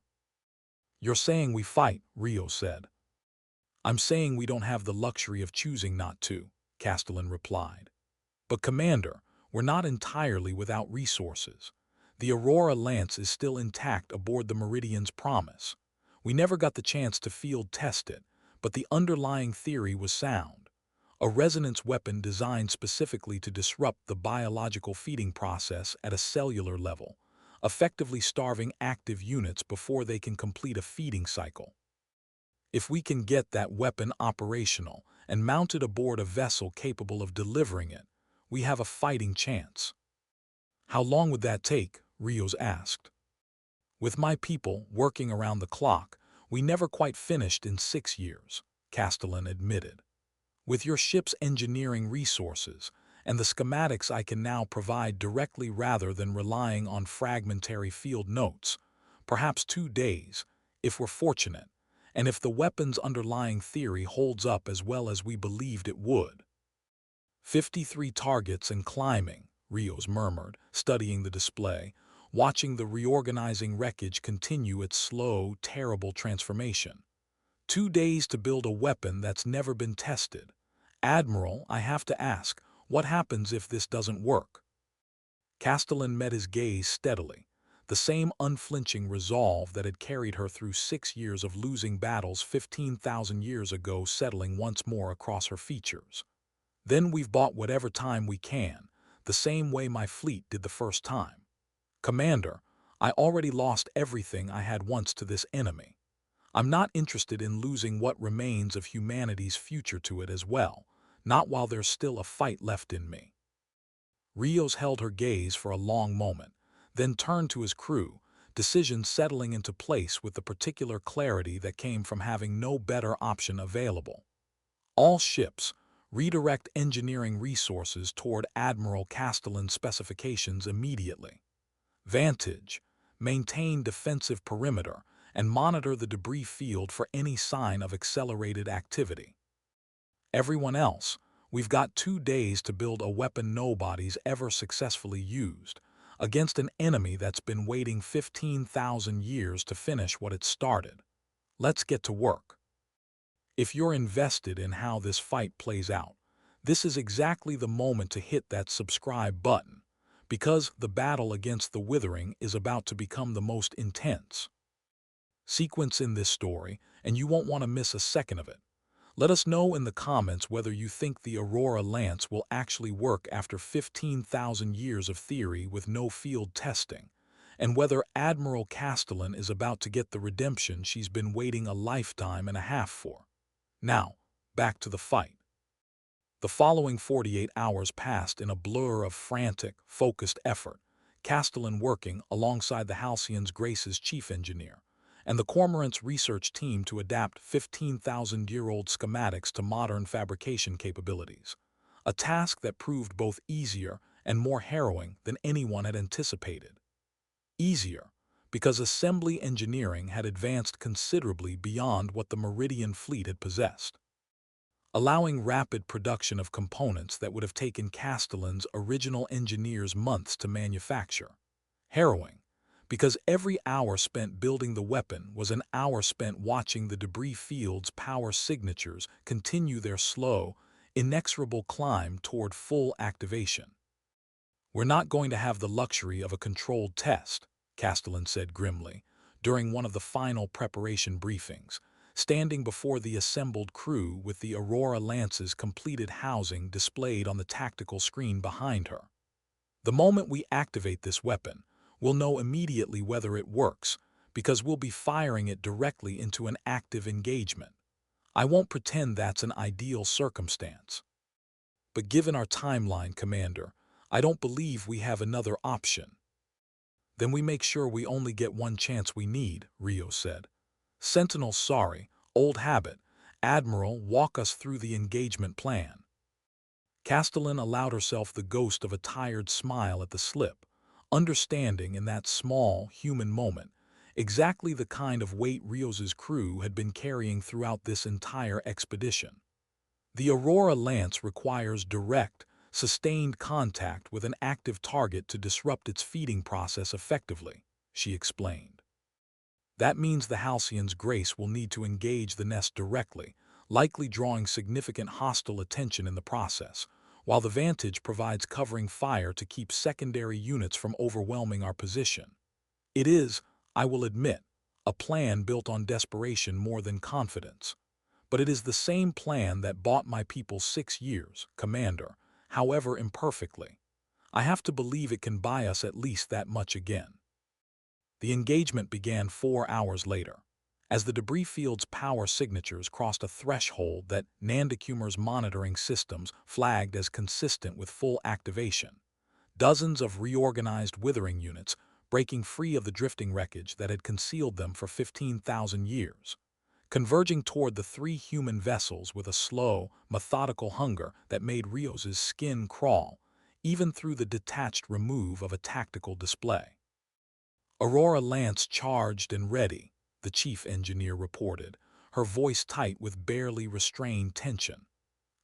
"You're saying we fight," Rios said. "I'm saying we don't have the luxury of choosing not to," Castellan replied. "But Commander, we're not entirely without resources. The Aurora Lance is still intact aboard the Meridian's Promise. We never got the chance to field test it, but the underlying theory was sound. A resonance weapon designed specifically to disrupt the biological feeding process at a cellular level, effectively starving active units before they can complete a feeding cycle. If we can get that weapon operational and mounted aboard a vessel capable of delivering it, we have a fighting chance." "How long would that take?" Rios asked. "With my people working around the clock, we never quite finished in 6 years," Castellan admitted. "With your ship's engineering resources and the schematics I can now provide directly rather than relying on fragmentary field notes, perhaps 2 days, if we're fortunate, and if the weapon's underlying theory holds up as well as we believed it would." 53 targets and climbing," Rios murmured, studying the display, watching the reorganizing wreckage continue its slow, terrible transformation. 2 days to build a weapon that's never been tested. Admiral, I have to ask, what happens if this doesn't work?" Castellan met his gaze steadily, the same unflinching resolve that had carried her through 6 years of losing battles 15,000 years ago settling once more across her features. "Then we've bought whatever time we can, the same way my fleet did the first time. Commander, I already lost everything I had once to this enemy. I'm not interested in losing what remains of humanity's future to it as well, not while there's still a fight left in me." Rios held her gaze for a long moment, then turned to his crew, decisions settling into place with the particular clarity that came from having no better option available. "All ships, redirect engineering resources toward Admiral Castellan's specifications immediately. Vantage, maintain defensive perimeter, and monitor the debris field for any sign of accelerated activity. Everyone else, we've got 2 days to build a weapon nobody's ever successfully used, against an enemy that's been waiting 15,000 years to finish what it started. Let's get to work." If you're invested in how this fight plays out, this is exactly the moment to hit that subscribe button, because the battle against the Withering is about to become the most intense sequence in this story, and you won't want to miss a second of it. Let us know in the comments whether you think the Aurora Lance will actually work after 15,000 years of theory with no field testing, and whether Admiral Castellan is about to get the redemption she's been waiting a lifetime and a half for. Now, back to the fight. The following 48 hours passed in a blur of frantic, focused effort, Castellan working alongside the Halcyon's Grace's chief engineer, and the Cormorant's research team to adapt 15,000-year-old schematics to modern fabrication capabilities, a task that proved both easier and more harrowing than anyone had anticipated. Easier, because assembly engineering had advanced considerably beyond what the Meridian fleet had possessed, allowing rapid production of components that would have taken Castellan's original engineers months to manufacture. Harrowing, because every hour spent building the weapon was an hour spent watching the debris field's power signatures continue their slow, inexorable climb toward full activation. "We're not going to have the luxury of a controlled test," Castellan said grimly, during one of the final preparation briefings, standing before the assembled crew with the Aurora Lance's completed housing displayed on the tactical screen behind her. "The moment we activate this weapon, we'll know immediately whether it works, because we'll be firing it directly into an active engagement. I won't pretend that's an ideal circumstance. But given our timeline, Commander, I don't believe we have another option." "Then we make sure we only get one chance we need," Rios said. "Sentinel, sorry, old habit. Admiral, walk us through the engagement plan." Castellan allowed herself the ghost of a tired smile at the slip, understanding in that small, human moment exactly the kind of weight Rios's crew had been carrying throughout this entire expedition. The Aurora Lance requires direct, sustained contact with an active target to disrupt its feeding process effectively, she explained. "That means the Halcyon's Grace will need to engage the nest directly, likely drawing significant hostile attention in the process, while the Vantage provides covering fire to keep secondary units from overwhelming our position. It is, I will admit, a plan built on desperation more than confidence. But it is the same plan that bought my people 6 years, Commander, however imperfectly. I have to believe it can buy us at least that much again." The engagement began 4 hours later, as the debris field's power signatures crossed a threshold that Nandakumar's monitoring systems flagged as consistent with full activation. Dozens of reorganized withering units breaking free of the drifting wreckage that had concealed them for 15,000 years, converging toward the 3 human vessels with a slow, methodical hunger that made Rios's skin crawl, even through the detached remove of a tactical display. "Aurora Lance charged and ready," the chief engineer reported, her voice tight with barely restrained tension.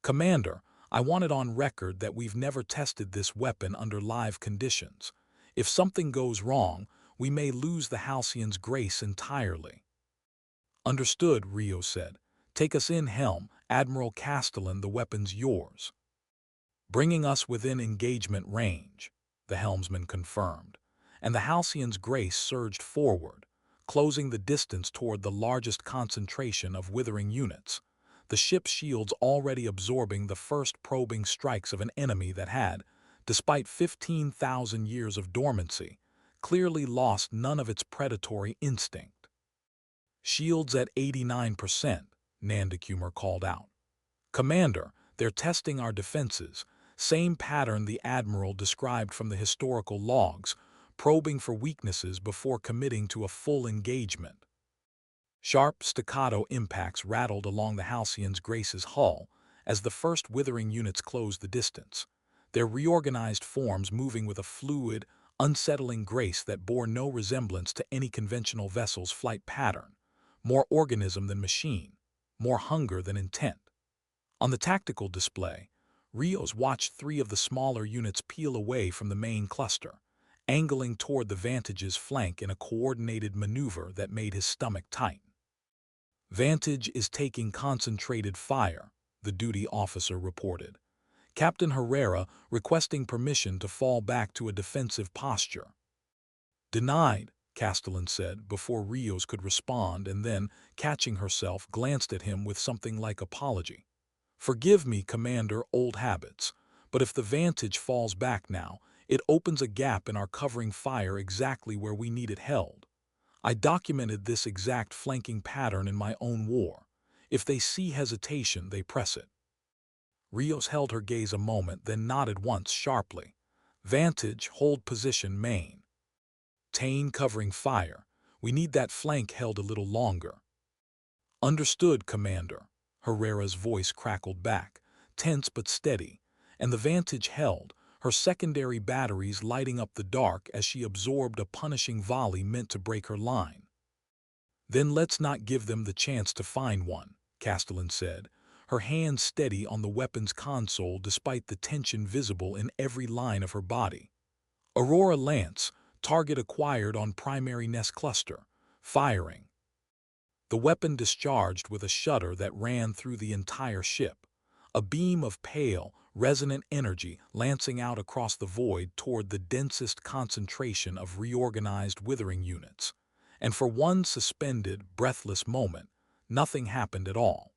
"Commander, I want it on record that we've never tested this weapon under live conditions. If something goes wrong, we may lose the Halcyon's Grace entirely." "Understood," Rios said. "Take us in, helm. Admiral Castellan, the weapon's yours." "Bringing us within engagement range," the helmsman confirmed, and the Halcyon's Grace surged forward, closing the distance toward the largest concentration of withering units, the ship's shields already absorbing the first probing strikes of an enemy that had, despite 15,000 years of dormancy, clearly lost none of its predatory instinct. "Shields at 89%, Nandakumar called out. "Commander, they're testing our defenses, same pattern the Admiral described from the historical logs, probing for weaknesses before committing to a full engagement." Sharp, staccato impacts rattled along the Halcyon's Grace's hull as the first withering units closed the distance, their reorganized forms moving with a fluid, unsettling grace that bore no resemblance to any conventional vessel's flight pattern, more organism than machine, more hunger than intent. On the tactical display, Rios watched 3 of the smaller units peel away from the main cluster, angling toward the Vantage's flank in a coordinated maneuver that made his stomach tighten. "Vantage is taking concentrated fire," the duty officer reported. "Captain Herrera requesting permission to fall back to a defensive posture." "Denied," Castellan said before Rios could respond, and then, catching herself, glanced at him with something like apology. "Forgive me, Commander, old habits, but if the Vantage falls back now, it opens a gap in our covering fire exactly where we need it held. I documented this exact flanking pattern in my own war. If they see hesitation, they press it." Rios held her gaze a moment, then nodded once sharply. "Vantage, hold position main. Tane covering fire. We need that flank held a little longer." "Understood, Commander." Herrera's voice crackled back, tense but steady, and the Vantage held, her secondary batteries lighting up the dark as she absorbed a punishing volley meant to break her line. "Then let's not give them the chance to find one," Castellan said, her hand steady on the weapon's console despite the tension visible in every line of her body. "Aurora Lance, target acquired on primary nest cluster. Firing." The weapon discharged with a shudder that ran through the entire ship, a beam of pale, resonant energy lancing out across the void toward the densest concentration of reorganized withering units. And for one suspended, breathless moment, nothing happened at all.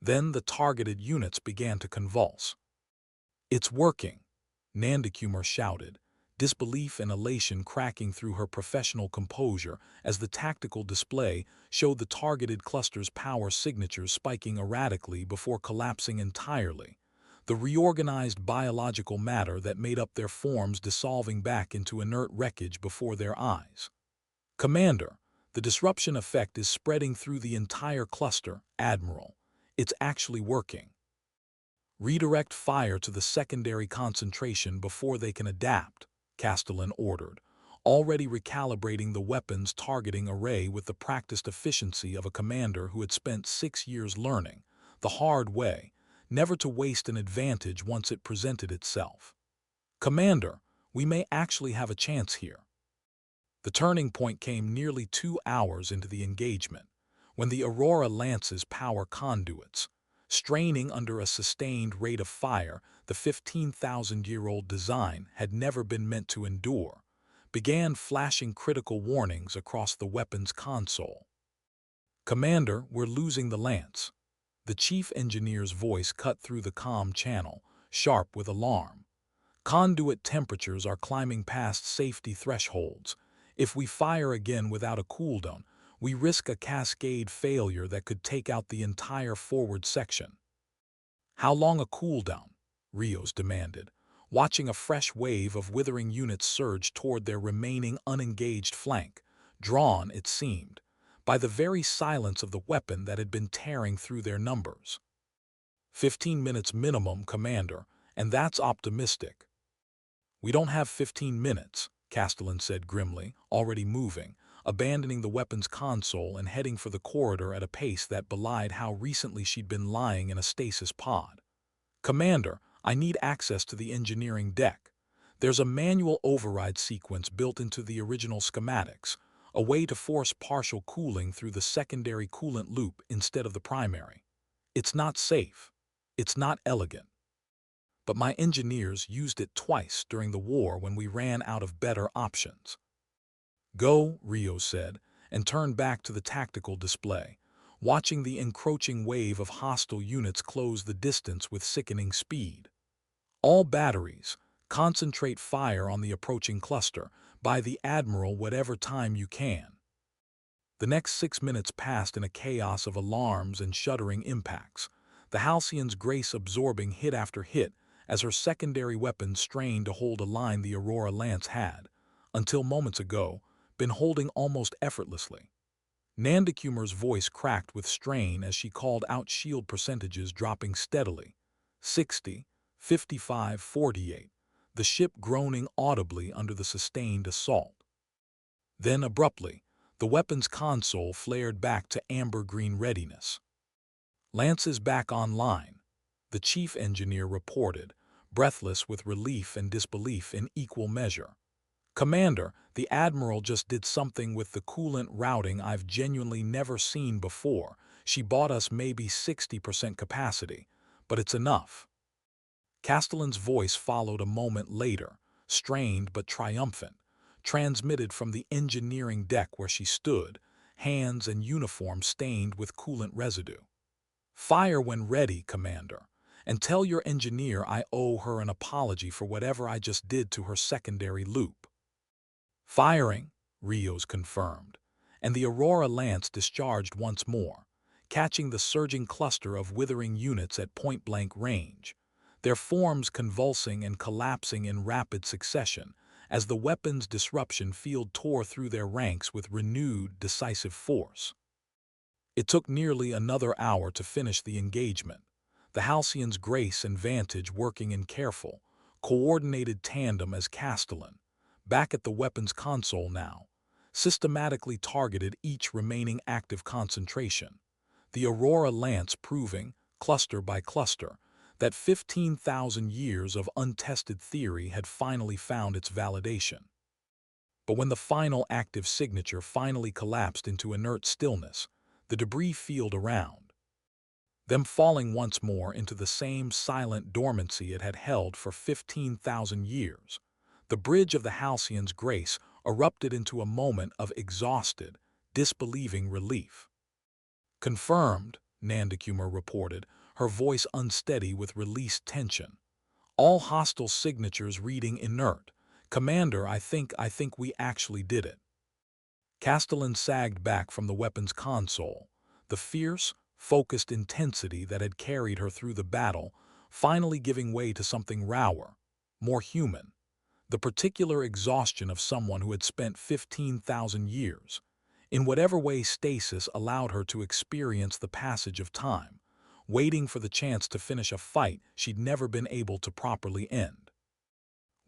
Then the targeted units began to convulse. "It's working," Nandakumar shouted, disbelief and elation cracking through her professional composure as the tactical display showed the targeted cluster's power signatures spiking erratically before collapsing entirely, the reorganized biological matter that made up their forms dissolving back into inert wreckage before their eyes. "Commander, the disruption effect is spreading through the entire cluster, Admiral. It's actually working." "Redirect fire to the secondary concentration before they can adapt," Castellan ordered, already recalibrating the weapon's targeting array with the practiced efficiency of a commander who had spent 6 years learning, the hard way, never to waste an advantage once it presented itself. "Commander, we may actually have a chance here." The turning point came nearly 2 hours into the engagement, when the Aurora Lance's power conduits, straining under a sustained rate of fire the 15,000-year-old design had never been meant to endure, began flashing critical warnings across the weapon's console. "Commander, we're losing the Lance." The chief engineer's voice cut through the comm channel, sharp with alarm. "Conduit temperatures are climbing past safety thresholds. If we fire again without a cooldown, we risk a cascade failure that could take out the entire forward section." "How long a cooldown?" Rios demanded, watching a fresh wave of withering units surge toward their remaining unengaged flank, drawn, it seemed, by the very silence of the weapon that had been tearing through their numbers. 15 minutes minimum, Commander, and that's optimistic." "We don't have 15 minutes, Castellan said grimly, already moving, abandoning the weapon's console and heading for the corridor at a pace that belied how recently she'd been lying in a stasis pod. "Commander, I need access to the engineering deck. There's a manual override sequence built into the original schematics, a way to force partial cooling through the secondary coolant loop instead of the primary. It's not safe. It's not elegant. But my engineers used it twice during the war when we ran out of better options." "Go," Rios said, and turned back to the tactical display, watching the encroaching wave of hostile units close the distance with sickening speed. "All batteries, concentrate fire on the approaching cluster, by the Admiral whatever time you can." The next 6 minutes passed in a chaos of alarms and shuddering impacts, the Halcyon's grace absorbing hit after hit as her secondary weapons strained to hold a line the Aurora Lance had, until moments ago, been holding almost effortlessly. Nandakumar's voice cracked with strain as she called out shield percentages dropping steadily. 60, 55, 48, the ship groaning audibly under the sustained assault. Then abruptly, the weapon's console flared back to amber-green readiness. "Lance is back online," the chief engineer reported, breathless with relief and disbelief in equal measure. "Commander, the Admiral just did something with the coolant routing I've genuinely never seen before. She bought us maybe 60% capacity, but it's enough." Castellan's voice followed a moment later, strained but triumphant, transmitted from the engineering deck where she stood, hands and uniform stained with coolant residue. "Fire when ready, Commander, and tell your engineer I owe her an apology for whatever I just did to her secondary loop." "Firing," Rios confirmed, and the Aurora Lance discharged once more, catching the surging cluster of withering units at point-blank range, their forms convulsing and collapsing in rapid succession as the weapon's disruption field tore through their ranks with renewed, decisive force. It took nearly another hour to finish the engagement, the Halcyon's grace and vantage working in careful, coordinated tandem as Castellan, back at the weapons console now, systematically targeted each remaining active concentration, the Aurora Lance proving, cluster by cluster, that 15,000 years of untested theory had finally found its validation. But when the final active signature finally collapsed into inert stillness, the debris field around, them falling once more into the same silent dormancy it had held for 15,000 years, the bridge of the Halcyon's grace erupted into a moment of exhausted, disbelieving relief. "Confirmed," Nandakumar reported, her voice unsteady with released tension. "All hostile signatures reading inert. Commander, I think we actually did it." Castellan sagged back from the weapons console, the fierce, focused intensity that had carried her through the battle finally giving way to something rawer, more human, the particular exhaustion of someone who had spent 15,000 years, in whatever way stasis allowed her to experience the passage of time, waiting for the chance to finish a fight she'd never been able to properly end.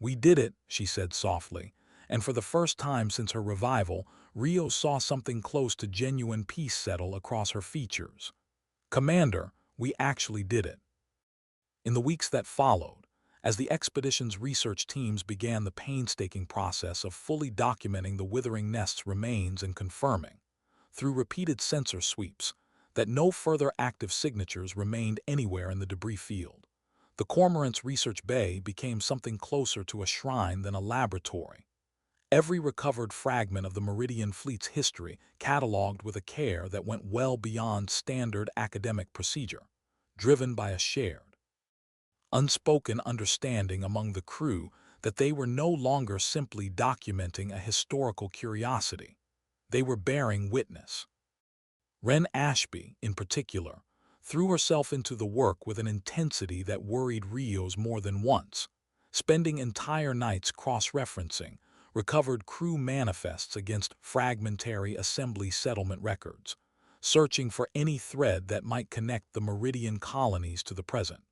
"We did it," she said softly, and for the first time since her revival, Rios saw something close to genuine peace settle across her features. "Commander, we actually did it." In the weeks that followed, as the expedition's research teams began the painstaking process of fully documenting the withering nest's remains and confirming, through repeated sensor sweeps, that no further active signatures remained anywhere in the debris field, the Cormorant's research bay became something closer to a shrine than a laboratory. Every recovered fragment of the Meridian fleet's history cataloged with a care that went well beyond standard academic procedure, driven by a shared, unspoken understanding among the crew that they were no longer simply documenting a historical curiosity. They were bearing witness. Wren Ashby, in particular, threw herself into the work with an intensity that worried Rios more than once, spending entire nights cross-referencing recovered crew manifests against fragmentary assembly settlement records, searching for any thread that might connect the Meridian colonies to the present.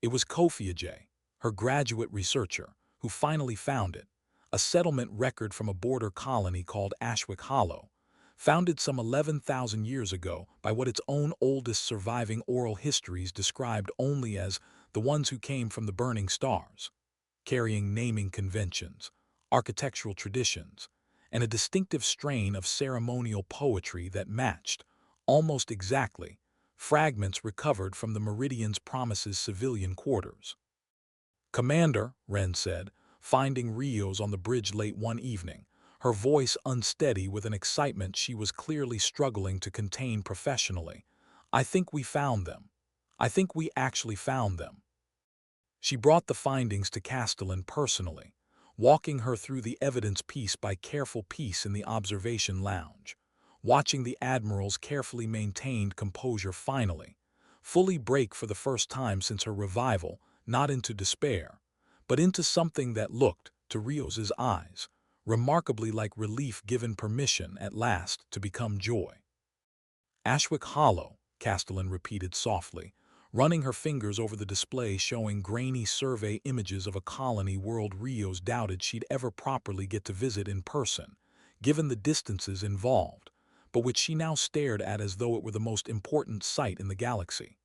It was Kofiajay, her graduate researcher, who finally found it, a settlement record from a border colony called Ashwick Hollow, founded some 11,000 years ago by what its own oldest surviving oral histories described only as the ones who came from the burning stars, carrying naming conventions, architectural traditions, and a distinctive strain of ceremonial poetry that matched, almost exactly, fragments recovered from the Meridian's Promise's civilian quarters. "Commander," Wren said, finding Rios on the bridge late one evening, her voice unsteady with an excitement she was clearly struggling to contain professionally, "I think we found them. I think we actually found them." She brought the findings to Castellan personally, walking her through the evidence piece by careful piece in the observation lounge, watching the Admiral's carefully maintained composure finally, fully break for the first time since her revival, not into despair, but into something that looked, to Rios's eyes, remarkably like relief given permission at last to become joy. "Ashwick Hollow," Castellan repeated softly, running her fingers over the display showing grainy survey images of a colony world Rios doubted she'd ever properly get to visit in person, given the distances involved, but which she now stared at as though it were the most important site in the galaxy.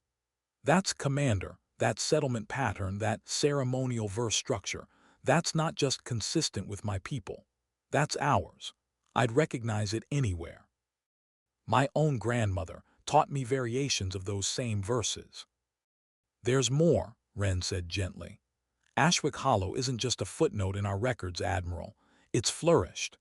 "That's Commander, that settlement pattern, that ceremonial verse structure, that's not just consistent with my people. That's ours. I'd recognize it anywhere. My own grandmother taught me variations of those same verses." "There's more," Wren said gently. "Ashwick Hollow isn't just a footnote in our records, Admiral. It's flourished.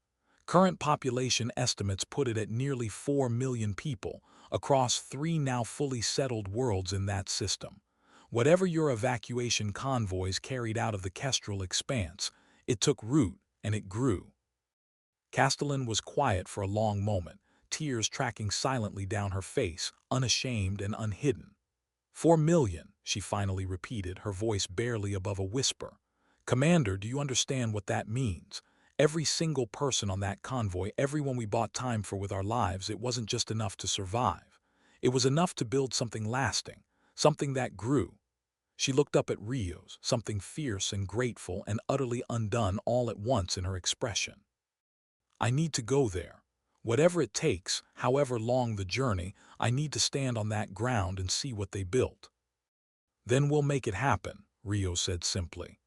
Current population estimates put it at nearly 4 million people across 3 now fully settled worlds in that system. Whatever your evacuation convoys carried out of the Kestrel Expanse, it took root and it grew." Castellan was quiet for a long moment, tears tracking silently down her face, unashamed and unhidden. 4 million, she finally repeated, her voice barely above a whisper. "Commander, do you understand what that means? Every single person on that convoy, everyone we bought time for with our lives, it wasn't just enough to survive. It was enough to build something lasting, something that grew." She looked up at Rios, something fierce and grateful and utterly undone all at once in her expression. I need to go there. Whatever it takes, however long the journey, I need to stand on that ground and see what they built. Then we'll make it happen, Rios said simply.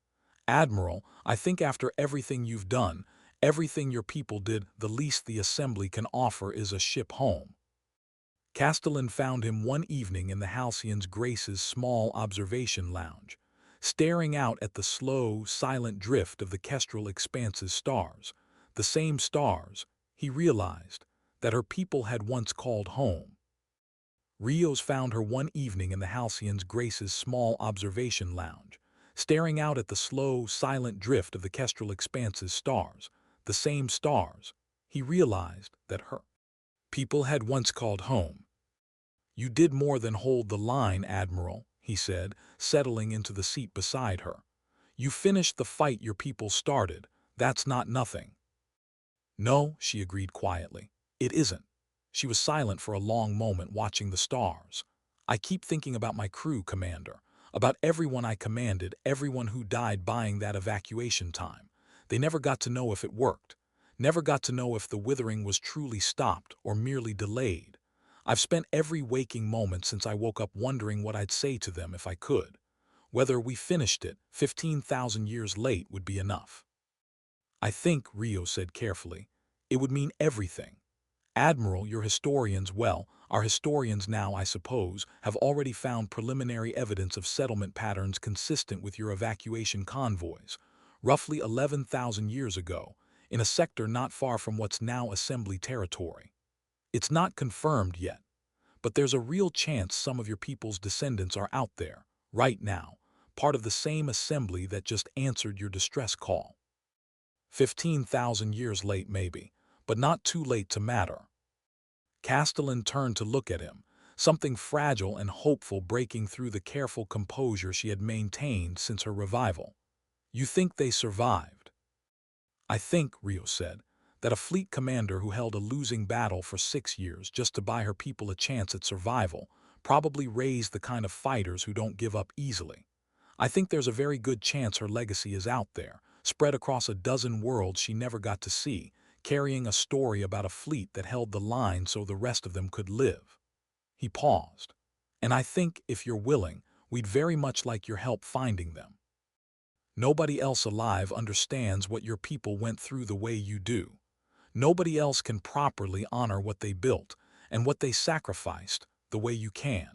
Admiral, I think after everything you've done, everything your people did, the least the Assembly can offer is a ship home. Castellan found him one evening in the Halcyon's Grace's small observation lounge, staring out at the slow, silent drift of the Kestrel Expanse's stars, the same stars, he realized, that her people had once called home. Rios found her one evening in the Halcyon's Grace's small observation lounge, staring out at the slow, silent drift of the Kestrel Expanse's stars, the same stars, he realized that her people had once called home. You did more than hold the line, Admiral, he said, settling into the seat beside her. You finished the fight your people started. That's not nothing. No, she agreed quietly. It isn't. She was silent for a long moment, watching the stars. I keep thinking about my crew, Commander, about everyone I commanded, everyone who died buying that evacuation time. They never got to know if it worked, never got to know if the withering was truly stopped or merely delayed. I've spent every waking moment since I woke up wondering what I'd say to them if I could. Whether we finished it 15,000 years late would be enough. I think, Rio said carefully, it would mean everything. Admiral, your historians, well, our historians now, I suppose, have already found preliminary evidence of settlement patterns consistent with your evacuation convoys, roughly 11,000 years ago, in a sector not far from what's now Assembly territory. It's not confirmed yet, but there's a real chance some of your people's descendants are out there, right now, part of the same Assembly that just answered your distress call. 15,000 years late, maybe, but not too late to matter. Castellan turned to look at him, something fragile and hopeful breaking through the careful composure she had maintained since her revival. You think they survived? I think, Rio said, that a fleet commander who held a losing battle for 6 years just to buy her people a chance at survival probably raised the kind of fighters who don't give up easily. I think there's a very good chance her legacy is out there, spread across a dozen worlds she never got to see, carrying a story about a fleet that held the line so the rest of them could live. He paused. And I think, if you're willing, we'd very much like your help finding them. Nobody else alive understands what your people went through the way you do. Nobody else can properly honor what they built and what they sacrificed the way you can.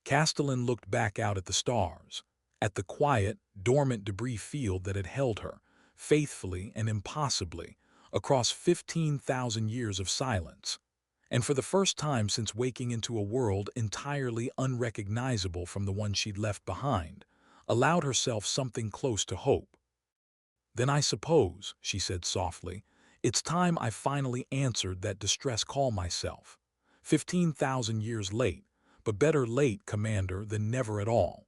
Castellan looked back out at the stars, at the quiet, dormant debris field that had held her, faithfully and impossibly, across 15,000 years of silence, and for the first time since waking into a world entirely unrecognizable from the one she'd left behind, allowed herself something close to hope. Then I suppose, she said softly, it's time I finally answered that distress call myself. 15,000 years late, but better late, Commander, than never at all.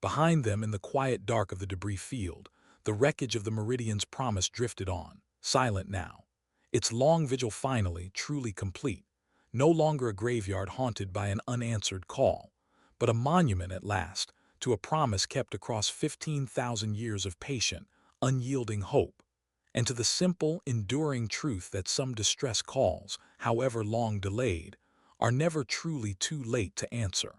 Behind them, in the quiet dark of the debris field, the wreckage of the Meridian's promise drifted on, silent now. Its long vigil finally, truly complete, no longer a graveyard haunted by an unanswered call, but a monument at last to a promise kept across 15,000 years of patient, unyielding hope, and to the simple, enduring truth that some distress calls, however long delayed, are never truly too late to answer.